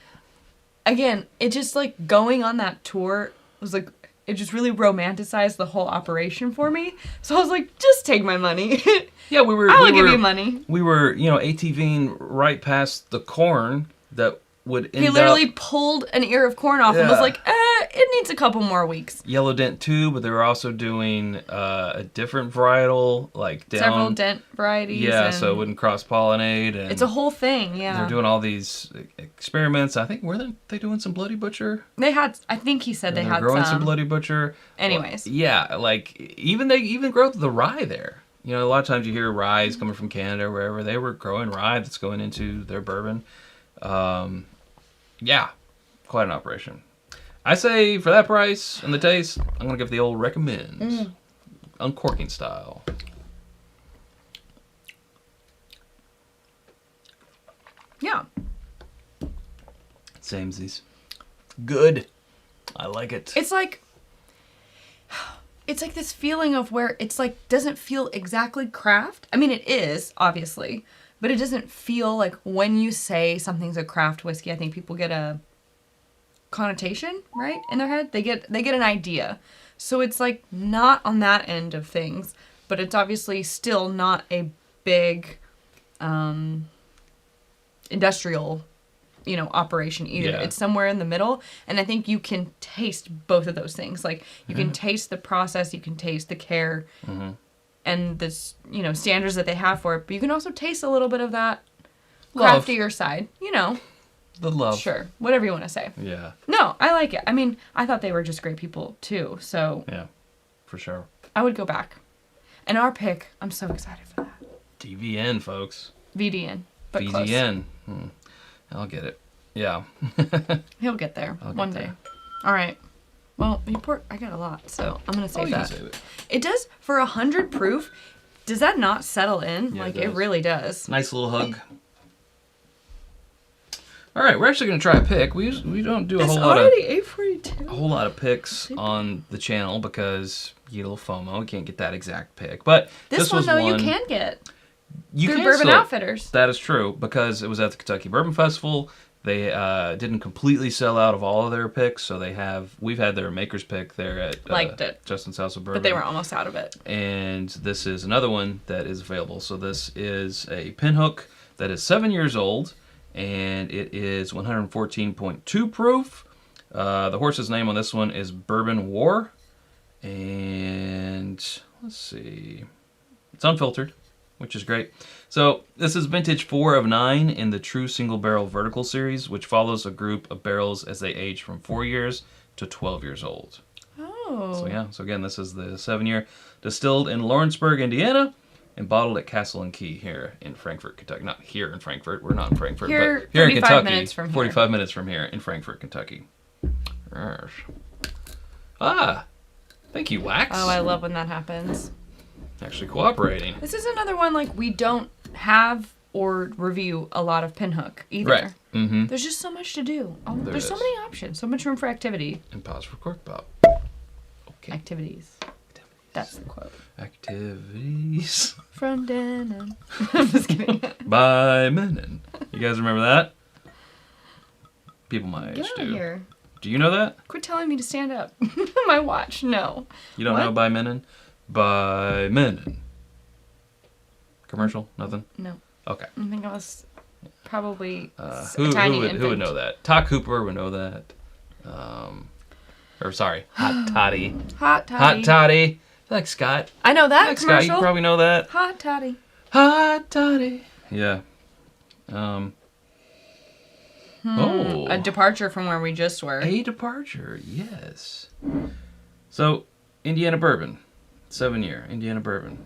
Again, it just like going on that tour was like, it just really romanticized the whole operation for me. So I was like, just take my money. Yeah, I'll give you money. We were, ATVing right past the corn that would end He literally pulled an ear of corn off and was like, it needs a couple more weeks. Yellow dent too, but they were also doing a different varietal, like down. Several dent varieties. Yeah, so it wouldn't cross-pollinate. And it's a whole thing, yeah. They're doing all these experiments. I think, were they doing some Bloody Butcher? I think he said they had growing some Bloody Butcher. Anyways. Well, yeah, like, they even grow the rye there. You know, a lot of times you hear rye is coming from Canada or wherever. They were growing rye that's going into their bourbon. Yeah, quite an operation. I say for that price and the taste, I'm going to give the old recommend. Uncorking style. Yeah. Samesies. Good. I like it. It's like this feeling of where it's like doesn't feel exactly craft. I mean, it is, obviously, but it doesn't feel like when you say something's a craft whiskey, I think people get a connotation, right, in their head. They get an idea. So it's like not on that end of things, but it's obviously still not a big industrial, operation either. Yeah. It's somewhere in the middle, and I think you can taste both of those things. Like you can taste the process, you can taste the care, and the standards that they have for it. But you can also taste a little bit of that craftier side. The love. Sure, whatever you want to say. Yeah. No, I like it. I mean, I thought they were just great people too. So yeah, for sure. I would go back. And our pick, I'm so excited for that. DVN, folks. VDN, but VDN. I'll get it. Yeah. He'll get there one day. All right. Well, I got a lot, so I'm gonna save that. Save it. It does for 100 proof. Does that not settle in? Yeah, it really does. Nice little hug. All right, we're actually gonna try a pick. We don't do a whole lot of 8:42. A whole lot of picks on the channel because you get a little FOMO. We can't get that exact pick, but this one was though one you can get. Through Bourbon Outfitters. That is true, because it was at the Kentucky Bourbon Festival. They didn't completely sell out of all of their picks, so we've had their maker's pick there at Liked it. Justin's House of Bourbon. But they were almost out of it. And this is another one that is available. So this is a Pinhook that is 7 years old, and it is 114.2 proof. The horse's name on this one is Bourbon War. And let's see. It's unfiltered, which is great. So this is vintage 4 of 9 in the True Single Barrel Vertical Series, which follows a group of barrels as they age from 4 years to 12 years old. Oh. So yeah, so again, this is the 7-year, distilled in Lawrenceburg, Indiana, and bottled at Castle and Key here in Frankfort, Kentucky. Not here in Frankfort, we're not in Frankfort, but here in Kentucky. 45 minutes from here in Frankfort, Kentucky. Thank you, Wax. Oh, I love when that happens. Actually cooperating. This is another one like we don't have or review a lot of Pinhook either. Right. Mm-hmm. There's just so much to do. There's so many options, so much room for activity. And pause for cork pop. Okay. Activities. That's the quote. Activities. From Denon. I'm just kidding. By Menon. You guys remember that? People my age Get out of do. Here. Do you know that? Quit telling me to stand up. My watch. No. You don't know By Menon? By Menon. Commercial? Nothing? No. Okay. I think I was probably a who tiny would, infant. Who would know that? Todd Cooper would know that. Hot Toddy. Hot Toddy. Hot Toddy. Like Scott. I know that like commercial. Scott, you probably know that. Hot Toddy. Hot Toddy. Yeah. Oh. A departure from where we just were. A departure, yes. So, Indiana Bourbon. 7-year Indiana Bourbon.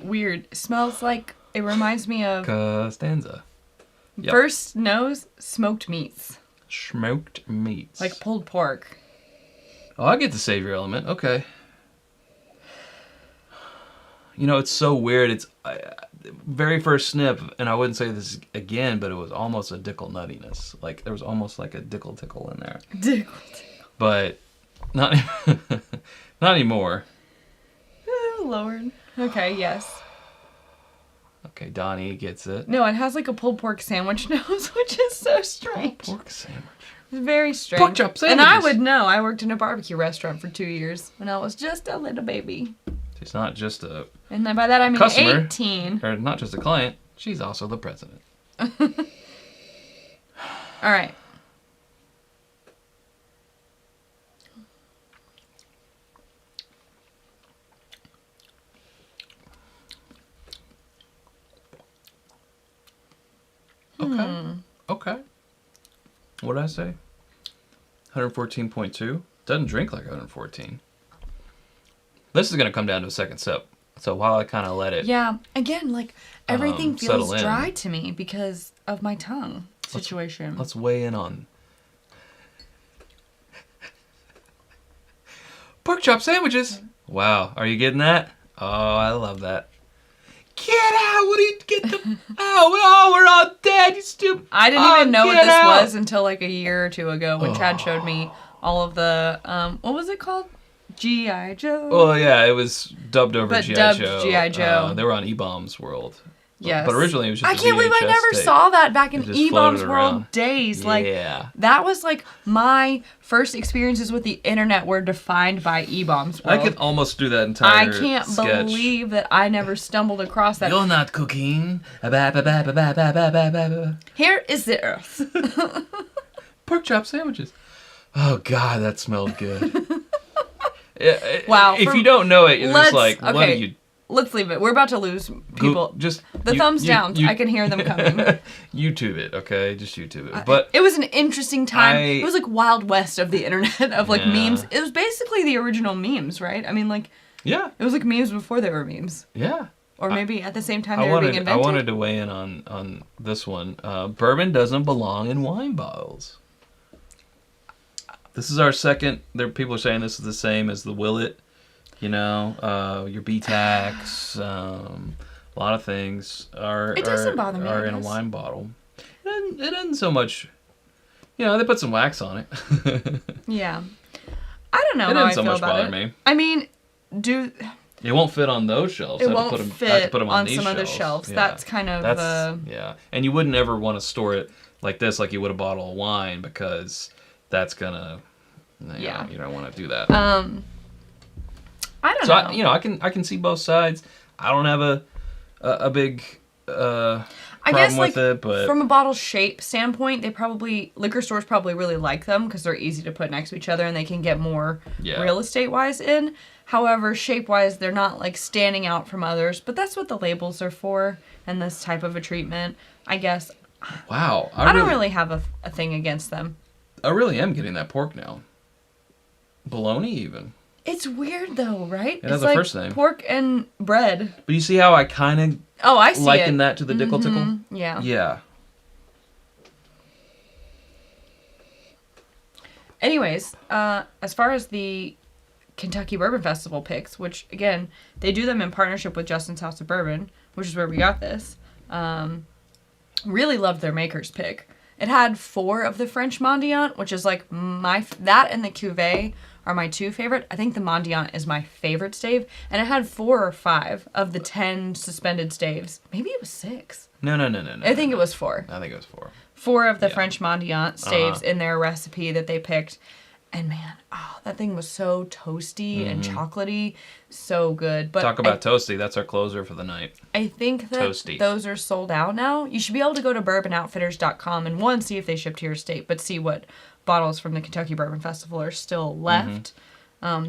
Weird. Smells like, it reminds me of Costanza. Yep. First nose, smoked meats. Smoked meats. Like pulled pork. Oh, I get the savior element. Okay. It's so weird. It's very first snip, and I wouldn't say this again, but it was almost a Dickel nuttiness. Like there was almost like a Dickel tickle in there. Dickel. But not not anymore. Oh, Lord. Okay. Yes. Okay, Donnie gets it. No, it has like a pulled pork sandwich nose, which is so strange. Pork sandwich. It's very strange. Pork chop sandwiches. And I would know. I worked in a barbecue restaurant for 2 years when I was just a little baby. She's not just a And then by that I mean customer, 18. Or not just a client. She's also the president. All right. Okay. What did I say? 114.2. Doesn't drink like 114. This is going to come down to a second sip. So while I kind of let it... Yeah. Again, like, everything feels in, dry to me because of my tongue situation. Let's weigh in on... Pork chop sandwiches. Wow. Are you getting that? Oh, I love that. Get out! What do you get the... Oh, we're all dead, you stupid... I didn't even know what this was until like a year or two ago when Chad showed me all of the... what was it called? G.I. Joe? Well, yeah, it was dubbed over G.I. Joe. G.I. Joe. They were on E-Bombs World. Yes. But originally it was just I can't believe I never saw that back in E-Bombs World days. Like, that was like my first experiences with the internet were defined by E-Bombs World. I could almost do that entire I can't believe that I never stumbled across that. You're not cooking. Here is the earth. Pork chop sandwiches. Oh, God, that smelled good. Wow. If you don't know it, you're just like, what are you... Let's leave it. We're about to lose people. Just thumbs down. I can hear them coming. YouTube it, okay? Just YouTube it. But it was an interesting time. It was like Wild West of the internet of like memes. It was basically the original memes, right? I mean, like, it was like memes before they were memes. Yeah. Or maybe at the same time they were being invented. I wanted to weigh in on this one. Bourbon doesn't belong in wine bottles. This is our second. People are saying this is the same as the Willett. You know, your B-Tax, a lot of things are in a wine bottle. It doesn't so much, you know, they put some wax on it. Yeah. I don't know how I feel about it. It doesn't so much bother me. I mean, it won't fit on those shelves. It won't fit on these some other shelves. Yeah. That's kind of yeah. And you wouldn't ever want to store it like this, like you would a bottle of wine, because that's gonna, you don't want to do that. I don't know. I can see both sides. I don't have a big problem with it, but from a bottle shape standpoint, liquor stores probably really like them because they're easy to put next to each other and they can get more real estate wise in. However, shape wise, they're not like standing out from others, but that's what the labels are for and this type of a treatment, I guess. Wow. I don't really have a thing against them. I really am getting that pork now. Bologna even. It's weird though, right? It has a first name. Pork and bread. But you see how I kind of liken that to the Dickle Tickle? Yeah. Yeah. Anyways, as far as the Kentucky Bourbon Festival picks, which again, they do them in partnership with Justin's House of Bourbon, which is where we got this. Really loved their maker's pick. It had 4 of the French Mendiant, which is like that and the Cuvée are my 2 favorite. I think the Mendiant is my favorite stave. And it had 4 or 5 of the 10 suspended staves. Maybe it was 6. No. I think it was 4. I think it was 4. 4 of the French Mendiant staves in their recipe that they picked. And man, that thing was so toasty and chocolatey. So good. But talk about toasty. That's our closer for the night. I think that those are sold out now. You should be able to go to bourbonoutfitters.com and see if they ship to your state, but see what bottles from the Kentucky Bourbon Festival are still left.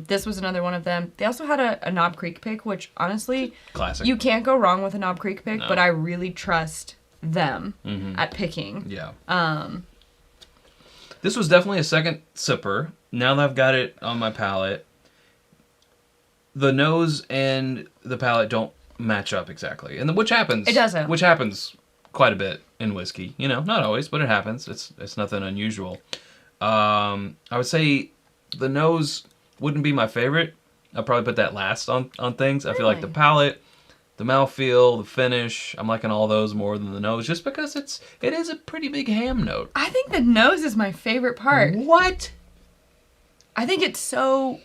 This was another one of them. They also had a Knob Creek pick, which honestly, classic. You can't go wrong with a Knob Creek pick, but I really trust them at picking. Yeah. This was definitely a second sipper. Now that I've got it on my palate, the nose and the palate don't match up exactly, and which happens. It doesn't. Which happens quite a bit in whiskey. You know, not always, but it happens. It's nothing unusual. I would say the nose wouldn't be my favorite. I'll probably put that last on things. I feel like the palate, the mouthfeel, the finish, I'm liking all those more than the nose, just because it is a pretty big ham note. I think the nose is my favorite part. What? I think it's so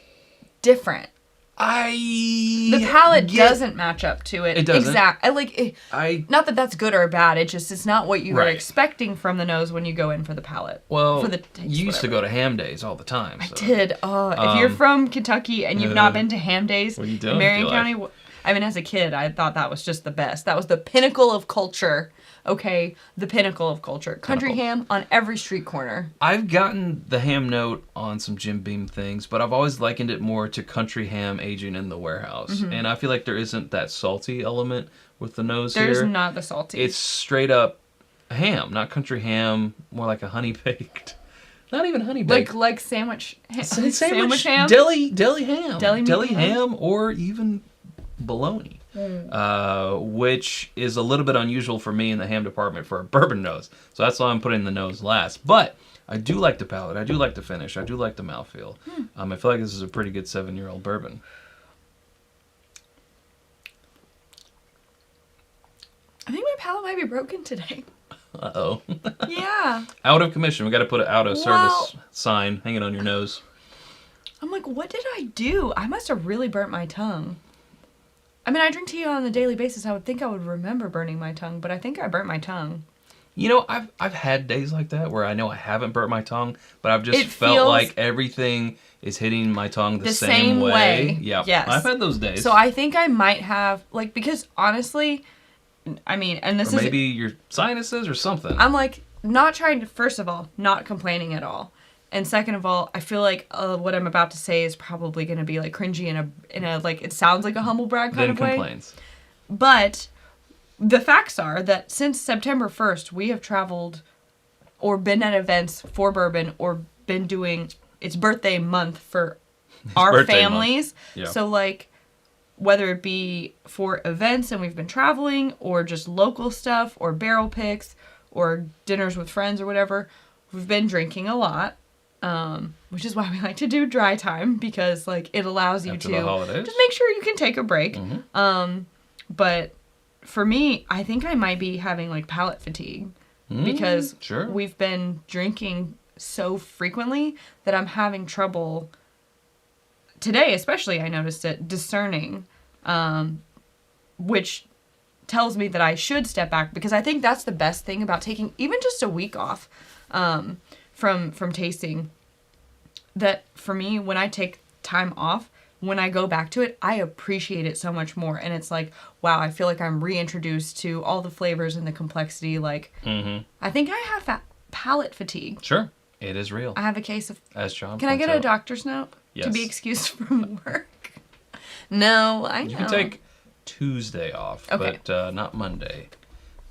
different. The palate doesn't match up to it. It doesn't. Exactly. Not that that's good or bad. It's not what you were expecting from the nose when you go in for the palate. Well, for the taste, you used to go to ham days all the time. So. I did. If you're from Kentucky and you've not been to ham days in Marion County, I mean, as a kid, I thought that was just the best. That was the pinnacle of culture. Okay, the pinnacle of culture. Country ham on every street corner. I've gotten the ham note on some Jim Beam things, but I've always likened it more to country ham aging in the warehouse. Mm-hmm. And I feel like there isn't that salty element with the nose here. There's not the salty. It's straight up ham, not country ham, more like a honey baked. Not even honey baked. Like sandwich sandwich ham? Deli ham. Deli ham or even bologna. Which is a little bit unusual for me in the ham department for a bourbon nose. So that's why I'm putting the nose last. But I do like the palate. I do like the finish. I do like the mouthfeel. I feel like this is a pretty good 7-year-old bourbon. I think my palate might be broken today. Uh-oh. Yeah. Out of commission. We got to put an out of service sign hanging on your nose. I'm like, what did I do? I must have really burnt my tongue. I mean, I drink tea on a daily basis. I would think I would remember burning my tongue, but I think I burnt my tongue. You know, I've had days like that where I know I haven't burnt my tongue, but I've just felt like everything is hitting my tongue the same way. Yeah, yes. I've had those days. So I think I might have, because honestly, I mean, and this is... maybe your sinuses or something. I'm not trying to, first of all, not complaining at all. And second of all, I feel like what I'm about to say is probably going to be cringy in a it sounds like a humble brag kind of way. Complaints. But the facts are that since September 1st, we have traveled or been at events for bourbon or been doing its birthday month for our families. Yeah. So whether it be for events and we've been traveling or just local stuff or barrel picks or dinners with friends or whatever, we've been drinking a lot. Which is why we like to do dry time because it allows you After to the holidays. just make sure you can take a break. Mm-hmm. But for me, I think I might be having palate fatigue because we've been drinking so frequently that I'm having trouble today, especially I noticed it discerning, which tells me that I should step back because I think that's the best thing about taking even just a week off. From tasting, that for me, when I take time off, when I go back to it, I appreciate it so much more. And it's wow, I feel like I'm reintroduced to all the flavors and the complexity. I think I have palate fatigue. Sure. It is real. I have a case of... As John Can I get a doctor's note? Yes. To be excused from work? No, I know. You can take Tuesday off, okay. But not Monday.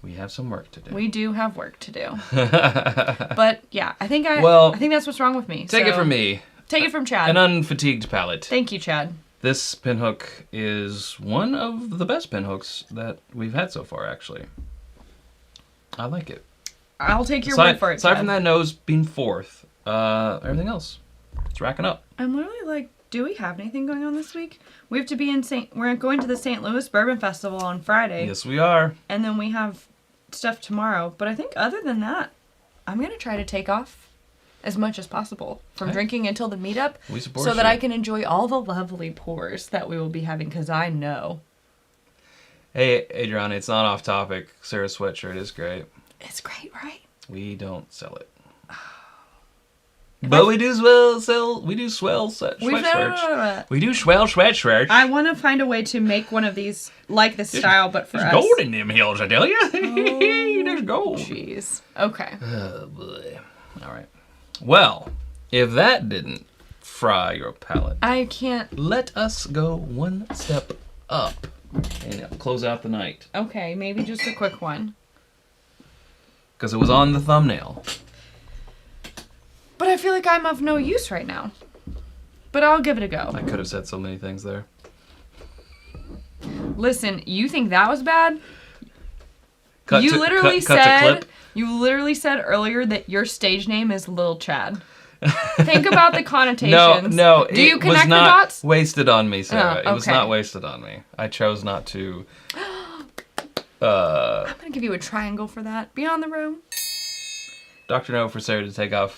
We have some work to do. We do have work to do. But yeah, I think that's what's wrong with me. Take it from me. Take it from Chad. An unfatigued palate. Thank you, Chad. This pinhook is one of the best pinhooks that we've had so far, actually. I like it. I'll take your word for it, aside Chad. from that nose being fourth, everything else, it's racking up. I'm literally do we have anything going on this week? We have to be we're going to the St. Louis Bourbon Festival on Friday. Yes, we are. And then we have stuff tomorrow. But I think other than that, I'm going to try to take off as much as possible from drinking until the meetup so that I can enjoy all the lovely pours that we will be having because I know. Hey, Adriana, it's not off topic. Sarah's sweatshirt is great. It's great, right? We don't sell it. But we do swell sweatshirts. We do swell sweatshirts. I want to find a way to make one of these like this style, but for us. There's gold in them hills, I tell you. Oh, there's gold. Jeez. Okay. Oh, boy. All right. Well, if that didn't fry your palate, I can't. Let us go one step up and close out the night. Okay, maybe just a quick one. Because it was on the thumbnail. But I feel like I'm of no use right now. But I'll give it a go. I could have said so many things there. Listen, you think that was bad? Cut to You literally said earlier that your stage name is Lil Chad. Think about the connotations. No. Do you connect the It dots? was not wasted on me, Sarah. Oh, okay. It was not wasted on me. I chose not to. I'm going to give you a triangle for that. Be on the road. Dr. No for Sarah to take a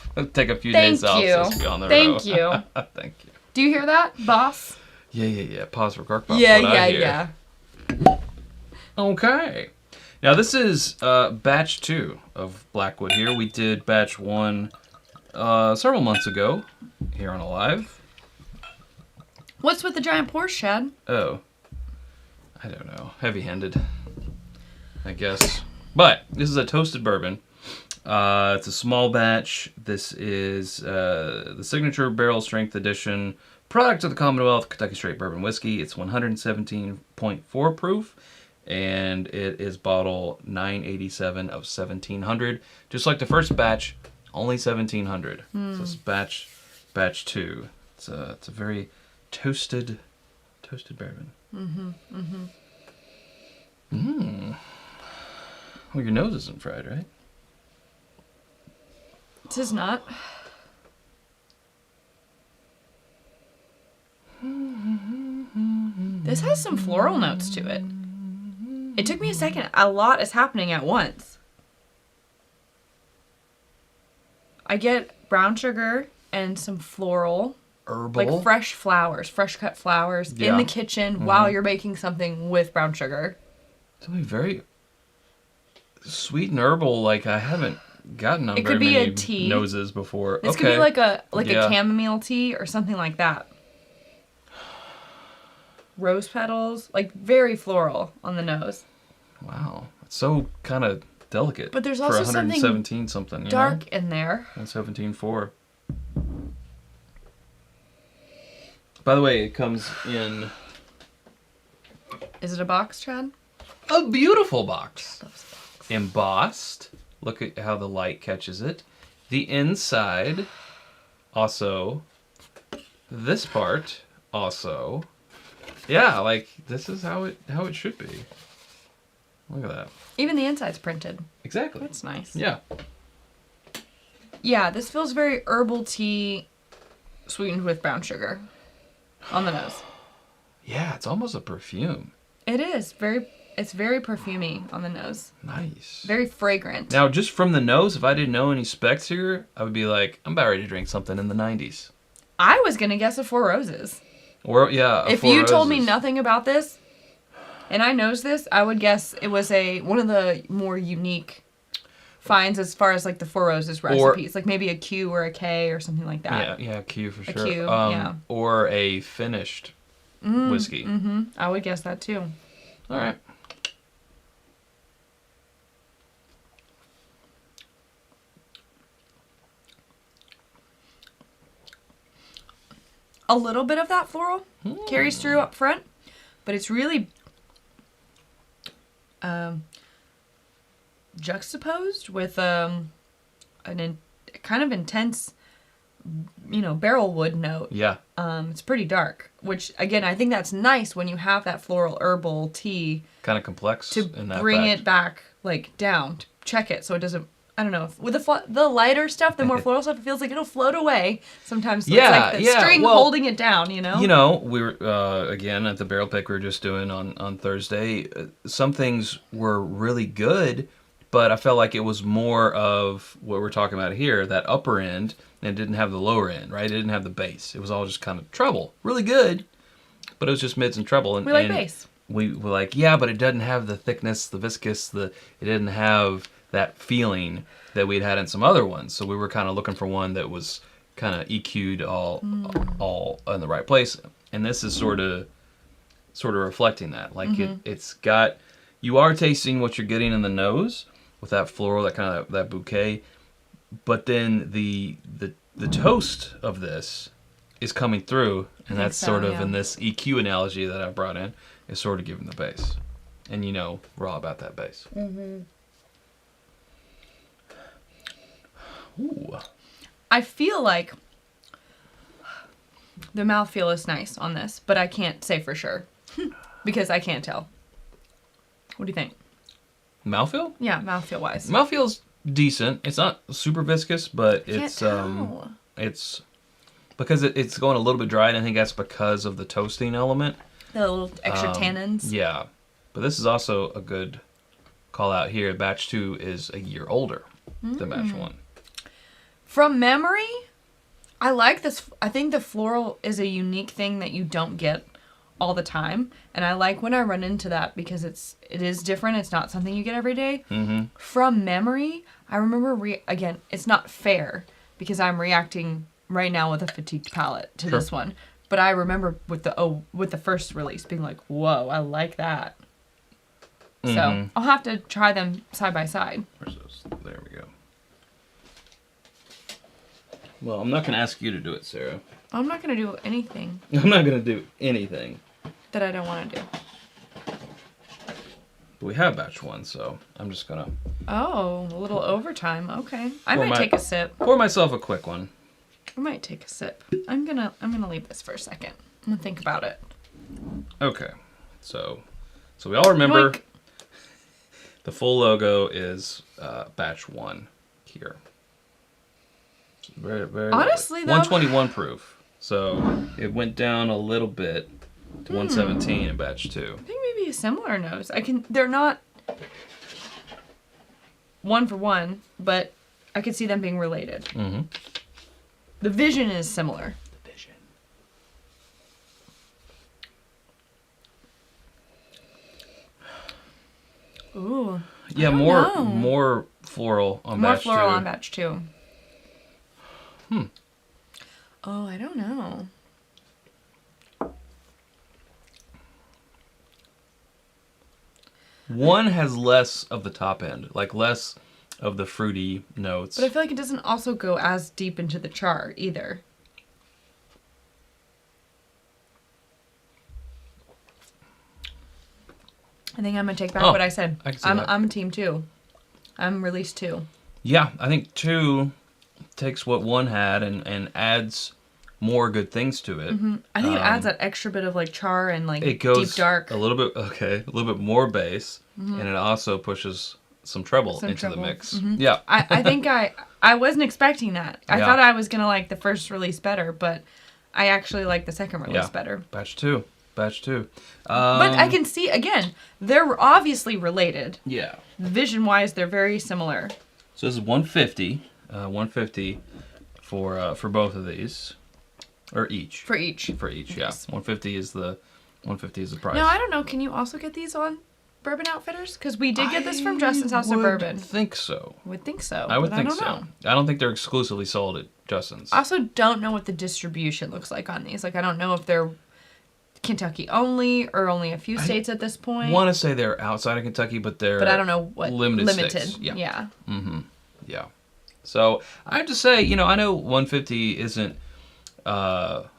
few days off. Thank you. Be on the road. Thank you. Thank you. Do you hear that, boss? Yeah. Pause for Cork Pops. Yeah. Okay. Now this is batch 2 of Blackwood here. We did batch 1 several months ago here on Alive. What's with the giant pores, Chad? Oh. I don't know. Heavy-handed, I guess. But this is a toasted bourbon. It's a small batch. This is the Signature Barrel Strength Edition product of the Commonwealth Kentucky Straight Bourbon Whiskey. It's 117.4 proof, and it is bottle 987 of 1700. Just like the first batch, only 1700. So it's batch 2. It's a very toasted bourbon. Well, your nose isn't fried, right? This is not. This has some floral notes to it. It took me a second. A lot is happening at once. I get brown sugar and some floral. Herbal. Like fresh flowers, fresh cut flowers in the kitchen while you're making something with brown sugar. It's really very sweet and herbal. Like I haven't gotten on very many tea. Noses before. This could be like a chamomile tea or something like that. Rose petals, like very floral on the nose. Wow, it's so kind of delicate. But there's also for 117 something dark in there. 117.4. By the way, it comes in... Is it a box, Chad? A beautiful box. Embossed. Look at how the light catches it. The inside, also. This part, also. Yeah, like, this is how it should be. Look at that. Even the inside's printed. Exactly. That's nice. Yeah. Yeah, this feels very herbal tea sweetened with brown sugar. On the nose. Yeah, it's almost a perfume. It is. It's very perfumey on the nose. Nice. Very fragrant. Now, just from the nose, if I didn't know any specs here, I would be like, I'm about ready to drink something in the 90s. I was going to guess a Four Roses. Or, yeah, if you told me nothing about this, and I knows this, I would guess it was one of the more unique finds as far as like the Four Roses recipes, like maybe a Q or a K or something like that. Yeah, Q for sure. A Q, yeah. Or a finished whiskey. I would guess that too. All right. A little bit of that floral carries through up front, but it's really juxtaposed with kind of intense, barrel wood note. Yeah. It's pretty dark, which again I think that's nice when you have that floral herbal tea. Kind of complex. To bring it back like down, to check it so it doesn't. I don't know. With the lighter stuff, the more floral stuff, it feels like it'll float away sometimes. So it's like the string holding it down, we were, again, at the Barrel Pick we were just doing on Thursday, some things were really good, but I felt like it was more of what we're talking about here, that upper end, and it didn't have the lower end, right? It didn't have the base. It was all just kind of treble. Really good, but it was just mids and treble. And, we like base. We were like, but it doesn't have the thickness, the viscous, it didn't have that feeling that we'd had in some other ones. So we were kind of looking for one that was kind of EQ'd all in the right place. And this is sort of reflecting that. Like it's got, you are tasting what you're getting in the nose with that floral, that kind of that bouquet. But then the toast of this is coming through, and that's sort of in this EQ analogy that I brought in, is sort of giving the bass. And we're all about that bass. Ooh. I feel like the mouthfeel is nice on this, but I can't say for sure because I can't tell. What do you think? Mouthfeel? Yeah, mouthfeel wise. Mouthfeel's decent. It's not super viscous, but it's because it's going a little bit dry, and I think that's because of the toasting element. The little extra tannins. Yeah, but this is also a good call out here. Batch 2 is a year older than Batch 1. From memory, I like this. I think the floral is a unique thing that you don't get all the time. And I like when I run into that because it is different. It's not something you get every day. Mm-hmm. From memory, I remember, again, it's not fair because I'm reacting right now with a fatigued palate to this one. But I remember with the first release being like, whoa, I like that. Mm-hmm. So I'll have to try them side by side. Where's those? There we go. Well, I'm not going to ask you to do it, Sarah. I'm not going to do anything. I'm not going to do anything that I don't want to do. But we have batch 1, so I'm just going to... Oh, a little overtime. Okay. I might take a sip. Pour myself a quick one. I might take a sip. I'm gonna leave this for a second. I'm gonna think about it. Okay. So we all remember the full logo is batch 1 here. Very, very honestly, though, 121 proof. So it went down a little bit to 117 in batch 2. I think maybe a similar nose. They're not one for one, but I could see them being related. Mm-hmm. The vision is similar. The vision. Ooh. Yeah, more floral on batch 2. More floral on batch 2. Oh, I don't know. One has less of the top end, like less of the fruity notes. But I feel like it doesn't also go as deep into the char either. I think I'm going to take back what I said. I'm team 2. I'm release 2. Yeah, I think 2 takes what 1 had and adds more good things to it. Mm-hmm. I think it adds that extra bit of like char and like it goes deep dark. a little bit more bass, and it also pushes some treble into the mix. Mm-hmm. Yeah. I think I wasn't expecting that. I thought I was going to like the first release better, but I actually like the second release better. Batch 2. But I can see, again, they're obviously related. Yeah. Vision-wise, they're very similar. So this is 150. 150 for both of these. Or each. For each, yeah. 150 is the price. Now, I don't know, can you also get these on Bourbon Outfitters? Because we did get this from Justin's House of Bourbon. I would think so. I would think so. I would think so. Know. I don't think they're exclusively sold at Justin's. I also don't know what the distribution looks like on these. Like, I don't know if they're Kentucky only or only a few states at this point. I want to say they're outside of Kentucky, but they're I don't know what limited. States. Yeah. Mm-hmm. Yeah. So I have to say, I know 150 isn't a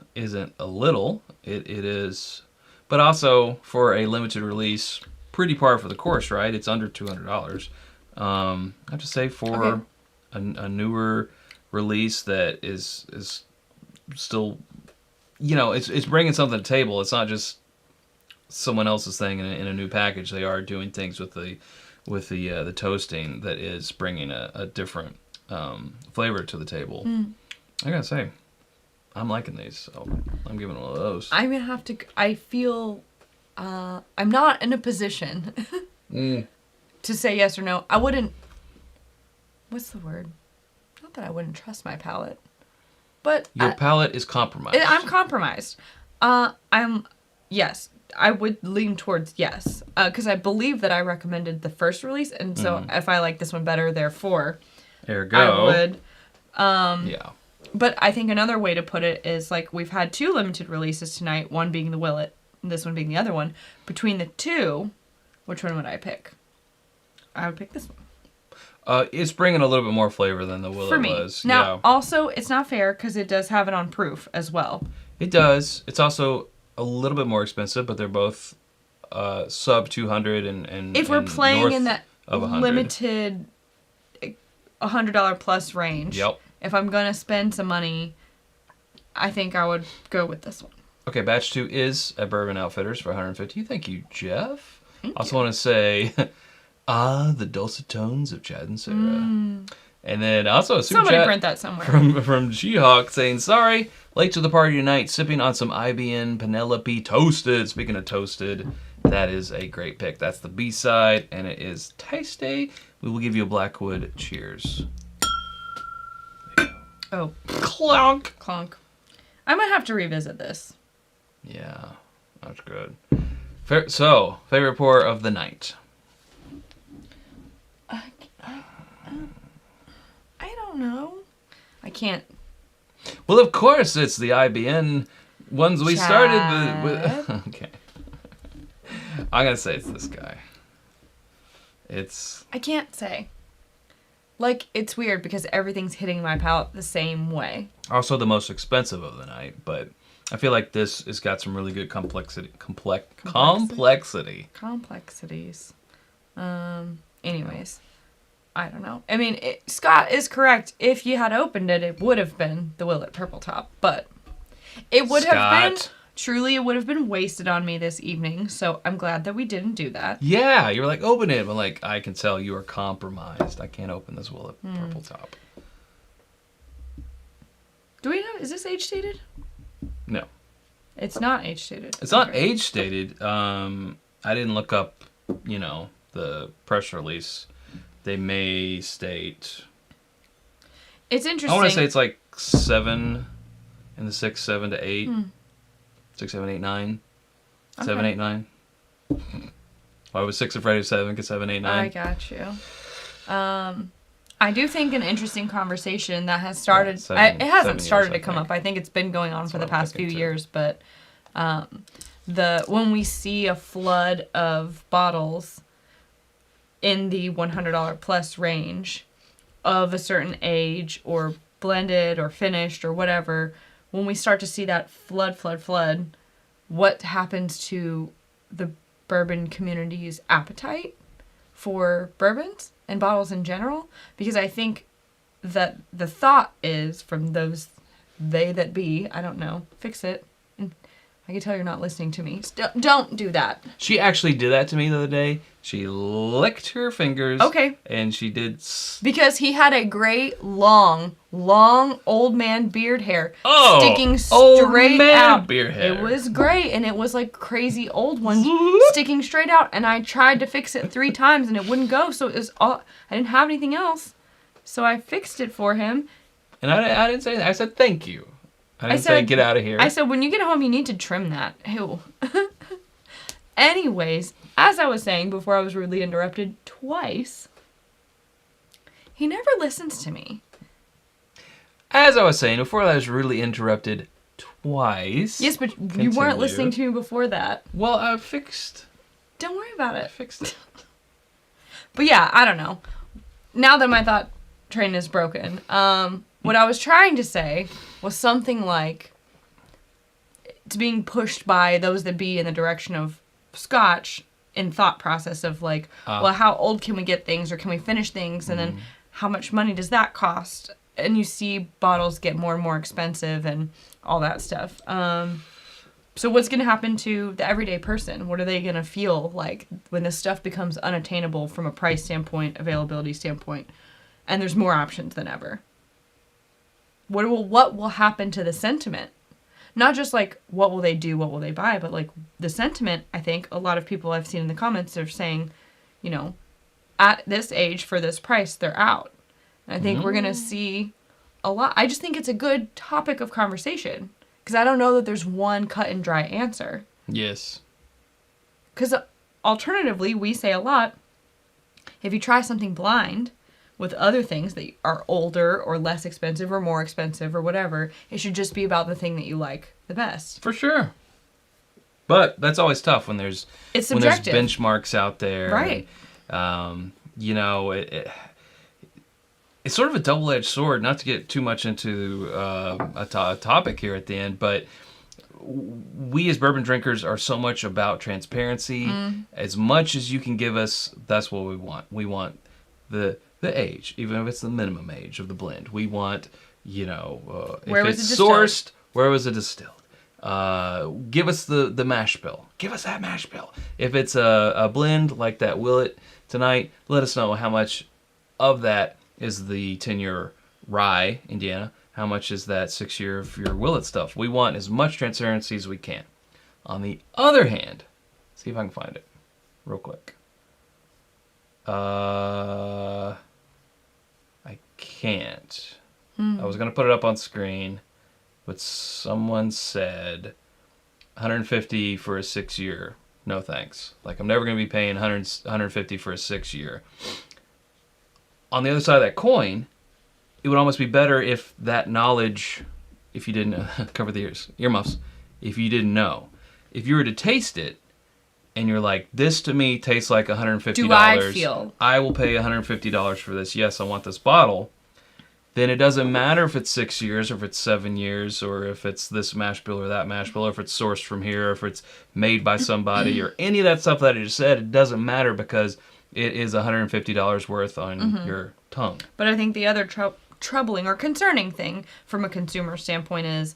little. It is, but also for a limited release, pretty par for the course, right? It's under $200. I have to say for a newer release that is still, it's bringing something to the table. It's not just someone else's thing in a new package. They are doing things with the toasting that is bringing a different flavor to the table. I gotta say, I'm liking these, so I'm giving one of those. I'm gonna have to. I feel I'm not in a position to say yes or no. I wouldn't. What's the word? Not that I wouldn't trust my palate, but your palate is compromised. I'm compromised. Yes. I would lean towards yes, because I believe that I recommended the first release, and so if I like this one better, therefore, ergo, I would. Yeah. But I think another way to put it is like we've had 2 limited releases tonight, one being the Willett, and this one being the other one. Between the 2, which one would I pick? I would pick this one. It's bringing a little bit more flavor than the Willett for me. was. Now, also, it's not fair because it does have it on proof as well. It does. It's also a little bit more expensive, but they're both sub 200 and if we're playing in that $100. Limited $100 plus range. Yep. If I'm gonna spend some money, I think I would go with this one. Okay, batch 2 is at Bourbon Outfitters for $150. Thank you, Jeff. Thank also you. Want to say, the dulcet tones of Chad and Sarah. And then also a super Somebody chat print that somewhere. from G-Hawk saying, sorry, late to the party tonight, sipping on some IBN Penelope Toasted. Speaking of toasted, that is a great pick. That's the B-side, and it is tasty. We will give you a Blackwood cheers. Oh. Clonk. Clonk. I might have to revisit this. Yeah. That's good. So, favorite pour of the night? I don't know. I can't. Well, of course, it's the IBN ones we started with. Okay. I'm going to say it's this guy. I can't say. Like, it's weird because everything's hitting my palate the same way. Also the most expensive of the night, but I feel like this has got some really good complexities. Anyways, I don't know. I mean, Scott is correct. If you had opened it, it would have been the Willett Purple Top, but it would have been... Truly, it would have been wasted on me this evening, so I'm glad that we didn't do that. Yeah, you were like, open it. But like, I can tell you are compromised. I can't open this Willett Purple Top. Is this age stated? No. It's not age stated. It's not age stated. I didn't look up, the press release. They may state... It's interesting. I want to say it's like 7 in the 6, 7 to 8. 6, 7, 8, 9. Okay. 7, 8, 9. Why was 6 afraid of 7? Because 7, 8, 9. I got you. I do think an intereswhen conversation that has started... it hasn't started to come up. I think it's been going on for the past few years. But when we see a flood of bottles in the $100 plus range of a certain age or blended or finished or whatever... When we start to see that flood, what happens to the bourbon community's appetite for bourbons and bottles in general? Because I think that the thought is from those they that be, I don't know, fix it. I can tell you're not listening to me. Don't do that. She actually did that to me the other day. She licked her fingers. Okay. And she did... Because he had a great, long old man beard hair sticking straight old man out. Beard hair. It was great, and it was like crazy old ones sticking straight out. And I tried to fix it 3 times, and it wouldn't go. So it was I didn't have anything else, so I fixed it for him. And I didn't say that. I said thank you. I didn't say get out of here. I said when you get home, you need to trim that. Ew. Anyways, as I was saying before I was rudely interrupted twice, he never listens to me. As I was saying before I was rudely interrupted twice. Yes, but you weren't listening to me before that. Well, I fixed... Don't worry about it. I fixed it. But yeah, I don't know. Now that my thought train is broken, what I was trying to say was something like it's being pushed by those that be in the direction of Scotch in thought process of like, well, how old can we get things or can we finish things? And then how much money does that cost? And you see bottles get more and more expensive and all that stuff. So what's going to happen to the everyday person? What are they going to feel like when this stuff becomes unattainable from a price standpoint, availability standpoint, and there's more options than ever? What will happen to the sentiment? Not just like, what will they do, what will they buy, but like the sentiment, I think a lot of people I've seen in the comments are saying, at this age for this price, they're out. And I think we're going to see a lot. I just think it's a good topic of conversation because I don't know that there's one cut and dry answer. Yes. Because alternatively, we say a lot, if you try something blind with other things that are older or less expensive or more expensive or whatever, it should just be about the thing that you like the best. For sure. But that's always tough when there's benchmarks out there. Right. And, it's sort of a double-edged sword, not to get too much into a topic here at the end, but we as bourbon drinkers are so much about transparency. As much as you can give us, that's what we want. We want the age, even if it's the minimum age of the blend. We want, if it's sourced, where was it distilled? Give us the mash bill. Give us that mash bill. If it's a blend like that Willett tonight, let us know how much of that is the 10-year rye, Indiana. How much is that 6-year of your Willett stuff? We want as much transparency as we can. On the other hand, see if I can find it real quick. I can't. I was going to put it up on screen, but someone said 150 for a 6-year. No thanks. Like, I'm never going to be paying 150 for a 6-year. On the other side of that coin, it would almost be better if that knowledge, if you didn't cover the earmuffs, if you didn't know. If you were to taste it, and you're like, this to me tastes like $150. Do I feel? I will pay $150 for this. Yes, I want this bottle. Then it doesn't matter if it's 6 years, or if it's 7 years, or if it's this mash bill or that mash bill, or if it's sourced from here, or if it's made by somebody, or any of that stuff that I just said. It doesn't matter because it is $150 worth on your tongue. But I think the other troubling or concerning thing from a consumer standpoint is,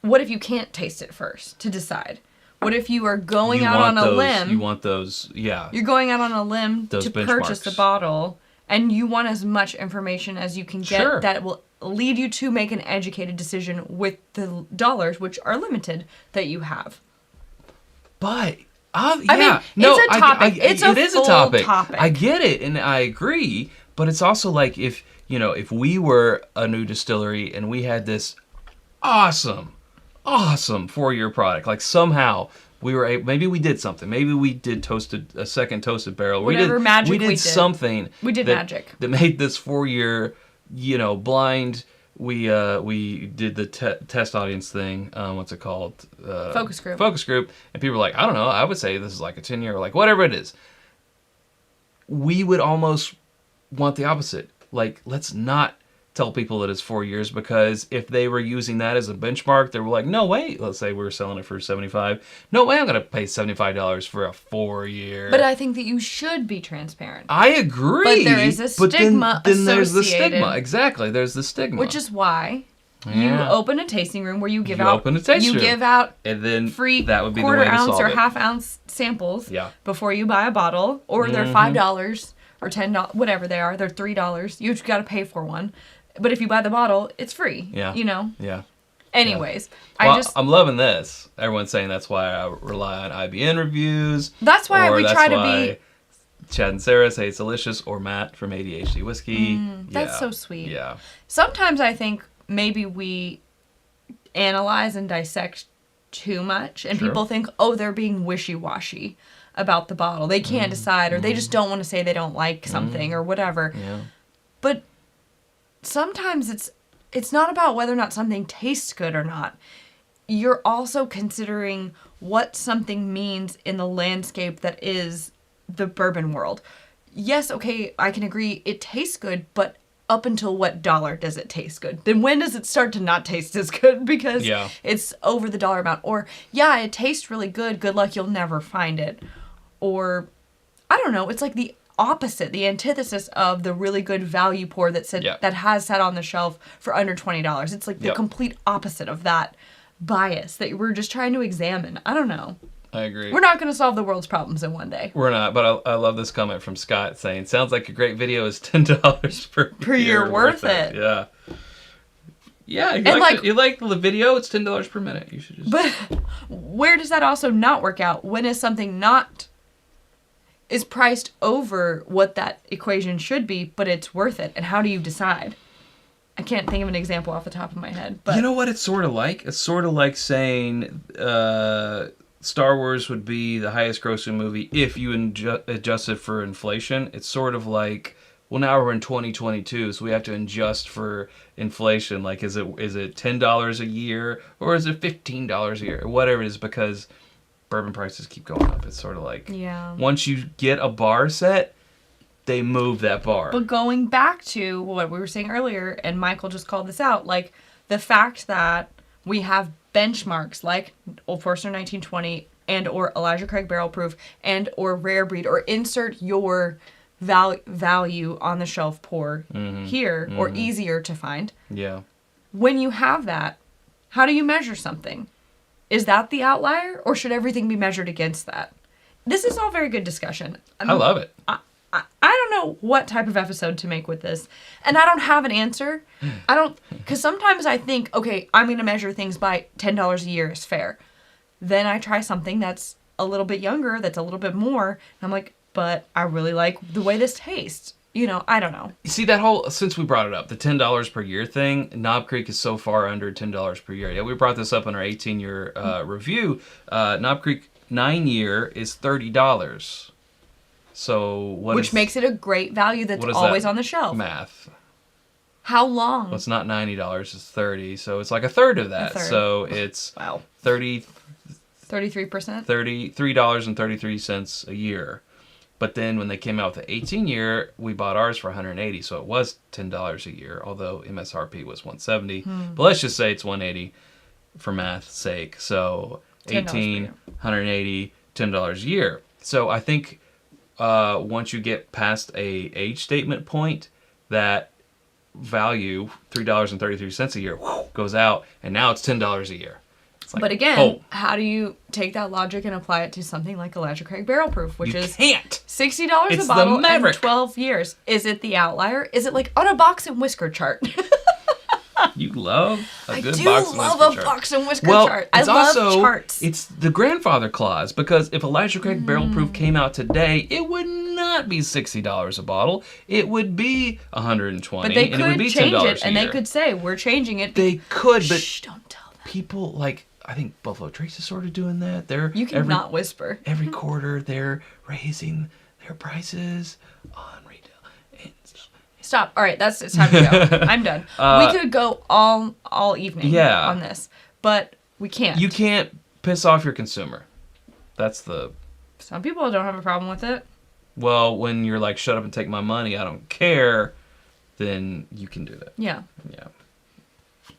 what if you can't taste it first to decide? What if you are going out on a limb? You want those, yeah. You're going out on a limb to benchmarks. Purchase a bottle, and you want as much information as you can get that will lead you to make an educated decision with the dollars, which are limited, that you have. But, I mean, it's a topic. It is a topic. I get it, and I agree, but it's also like if we were a new distillery and we had this awesome 4-year product, like somehow we were maybe we did something, maybe we did a second toasted barrel, we did something magic that made this 4-year blind, we did the test audience thing, what's it called, focus group, and people were like, I don't know, I would say this is like a 10-year, like whatever it is. We would almost want the opposite, like, let's not tell people that it's 4 years, because if they were using that as a benchmark, they were like, no way, let's say we were selling it for $75, no way I'm going to pay $75 for a 4-year. But I think that you should be transparent. I agree. But there is a stigma then there's the stigma. Exactly, there's the stigma. Which is why you open a tasting room where you give out and then free that would be quarter the way to ounce or it. half ounce samples before you buy a bottle, or they're $5 or $10, whatever they are. They're $3. You've got to pay for one. But if you buy the bottle, it's free. Yeah. Yeah. Anyways, well, I'm loving this. Everyone's saying that's why I rely on IBN reviews. That's why we try to be. Chad and Sarah say it's delicious, or Matt from ADHD Whiskey. That's so sweet. Yeah. Sometimes I think maybe we analyze and dissect too much, and people think, oh, they're being wishy-washy about the bottle. They can't decide, or they just don't want to say they don't like something or whatever. Yeah. But sometimes it's not about whether or not something tastes good or not. You're also considering what something means in the landscape that is the bourbon world. Yes, okay, I can agree it tastes good, but up until what dollar does it taste good? Then when does it start to not taste as good because it's over the dollar amount? Or, yeah, it tastes really good. Good luck, you'll never find it. Or, I don't know, it's like the opposite, the antithesis of the really good value pour that has sat on the shelf for under $20. It's like the complete opposite of that bias that we're just trying to examine. I don't know. I agree. We're not going to solve the world's problems in one day. We're not, but I love this comment from Scott saying, sounds like a great video is $10 per year worth it. Yeah. Yeah, you like the video, it's $10 per minute. You should just. But where does that also not work out? When is something is priced over what that equation should be, but it's worth it? And how do you decide? I can't think of an example off the top of my head. But you know what it's sort of like? It's sort of like saying Star Wars would be the highest grossing movie if you adjust it for inflation. It's sort of like, well, now we're in 2022, so we have to adjust for inflation. Like, is it $10 a year, or is it $15 a year, or whatever it is, because bourbon prices keep going up. It's sort of like, once you get a bar set, they move that bar. But going back to what we were saying earlier, and Michael just called this out, like the fact that we have benchmarks like Old Forester 1920 and or Elijah Craig Barrel Proof and or Rare Breed, or insert your value on the shelf pour here, or easier to find. Yeah. When you have that, how do you measure something? Is that the outlier, or should everything be measured against that? This is all very good discussion. I love it. I don't know what type of episode to make with this, and I don't have an answer. Because sometimes I think, okay, I'm going to measure things by $10 a year is fair. Then I try something that's a little bit younger, that's a little bit more, and I'm like, but I really like the way this tastes. I don't know. See, since we brought it up, the $10 per year thing, Knob Creek is so far under $10 per year. Yeah, we brought this up in our 18-year review. Knob Creek 9-year is $30. So which makes it a great value that's always on the shelf. Math. How long? Well, it's not $90, it's $30. So it's like a third of that. So it's wow. 33%? $33.33 a year. But then when they came out with the 18-year, we bought ours for $180, so it was $10 a year, although MSRP was $170. But let's just say it's $180 for math's sake. So 18, $180, $10 a year. So I think once you get past a age statement point, that value, $3.33 a year, goes out, and now it's $10 a year. Like, but again, how do you take that logic and apply it to something like Elijah Craig Barrel Proof, which is $60 a bottle and 12 years? Is it the outlier? Is it like on a box and whisker chart? You love a good box and whisker chart. I do love a box and whisker chart. I love charts. It's the grandfather clause, because if Elijah Craig Barrel Proof came out today, it would not be $60 a bottle. It would be $120, but they and it would be change $10 it, and they could say, we're changing it. They could, but shh, don't tell them. People like... I think Buffalo Trace is sort of doing that. You can not whisper. Every quarter, they're raising their prices on retail. Stop. All right, it's time to go. I'm done. We could go all evening on this, but we can't. You can't piss off your consumer. That's the... Some people don't have a problem with it. Well, when you're like, shut up and take my money, I don't care, then you can do that. Yeah. Yeah.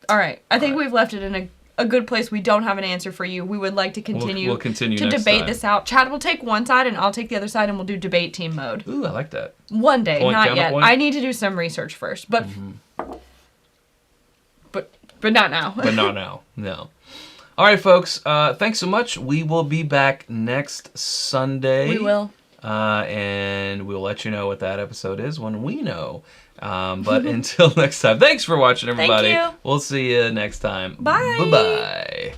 All right. I think we've left it in a good place. We don't have an answer for you. We would like to continue, we'll continue to debate this out. Chad will take one side and I'll take the other side, and we'll do debate team mode. Ooh, I like that. One day, not yet. I need to do some research first, but not now. But not now. No. All right, folks. Thanks so much. We will be back next Sunday. We will. And we'll let you know what that episode is when we know. But until next time, thanks for watching, everybody. Thank you. We'll see you next time. Bye. Bye-bye.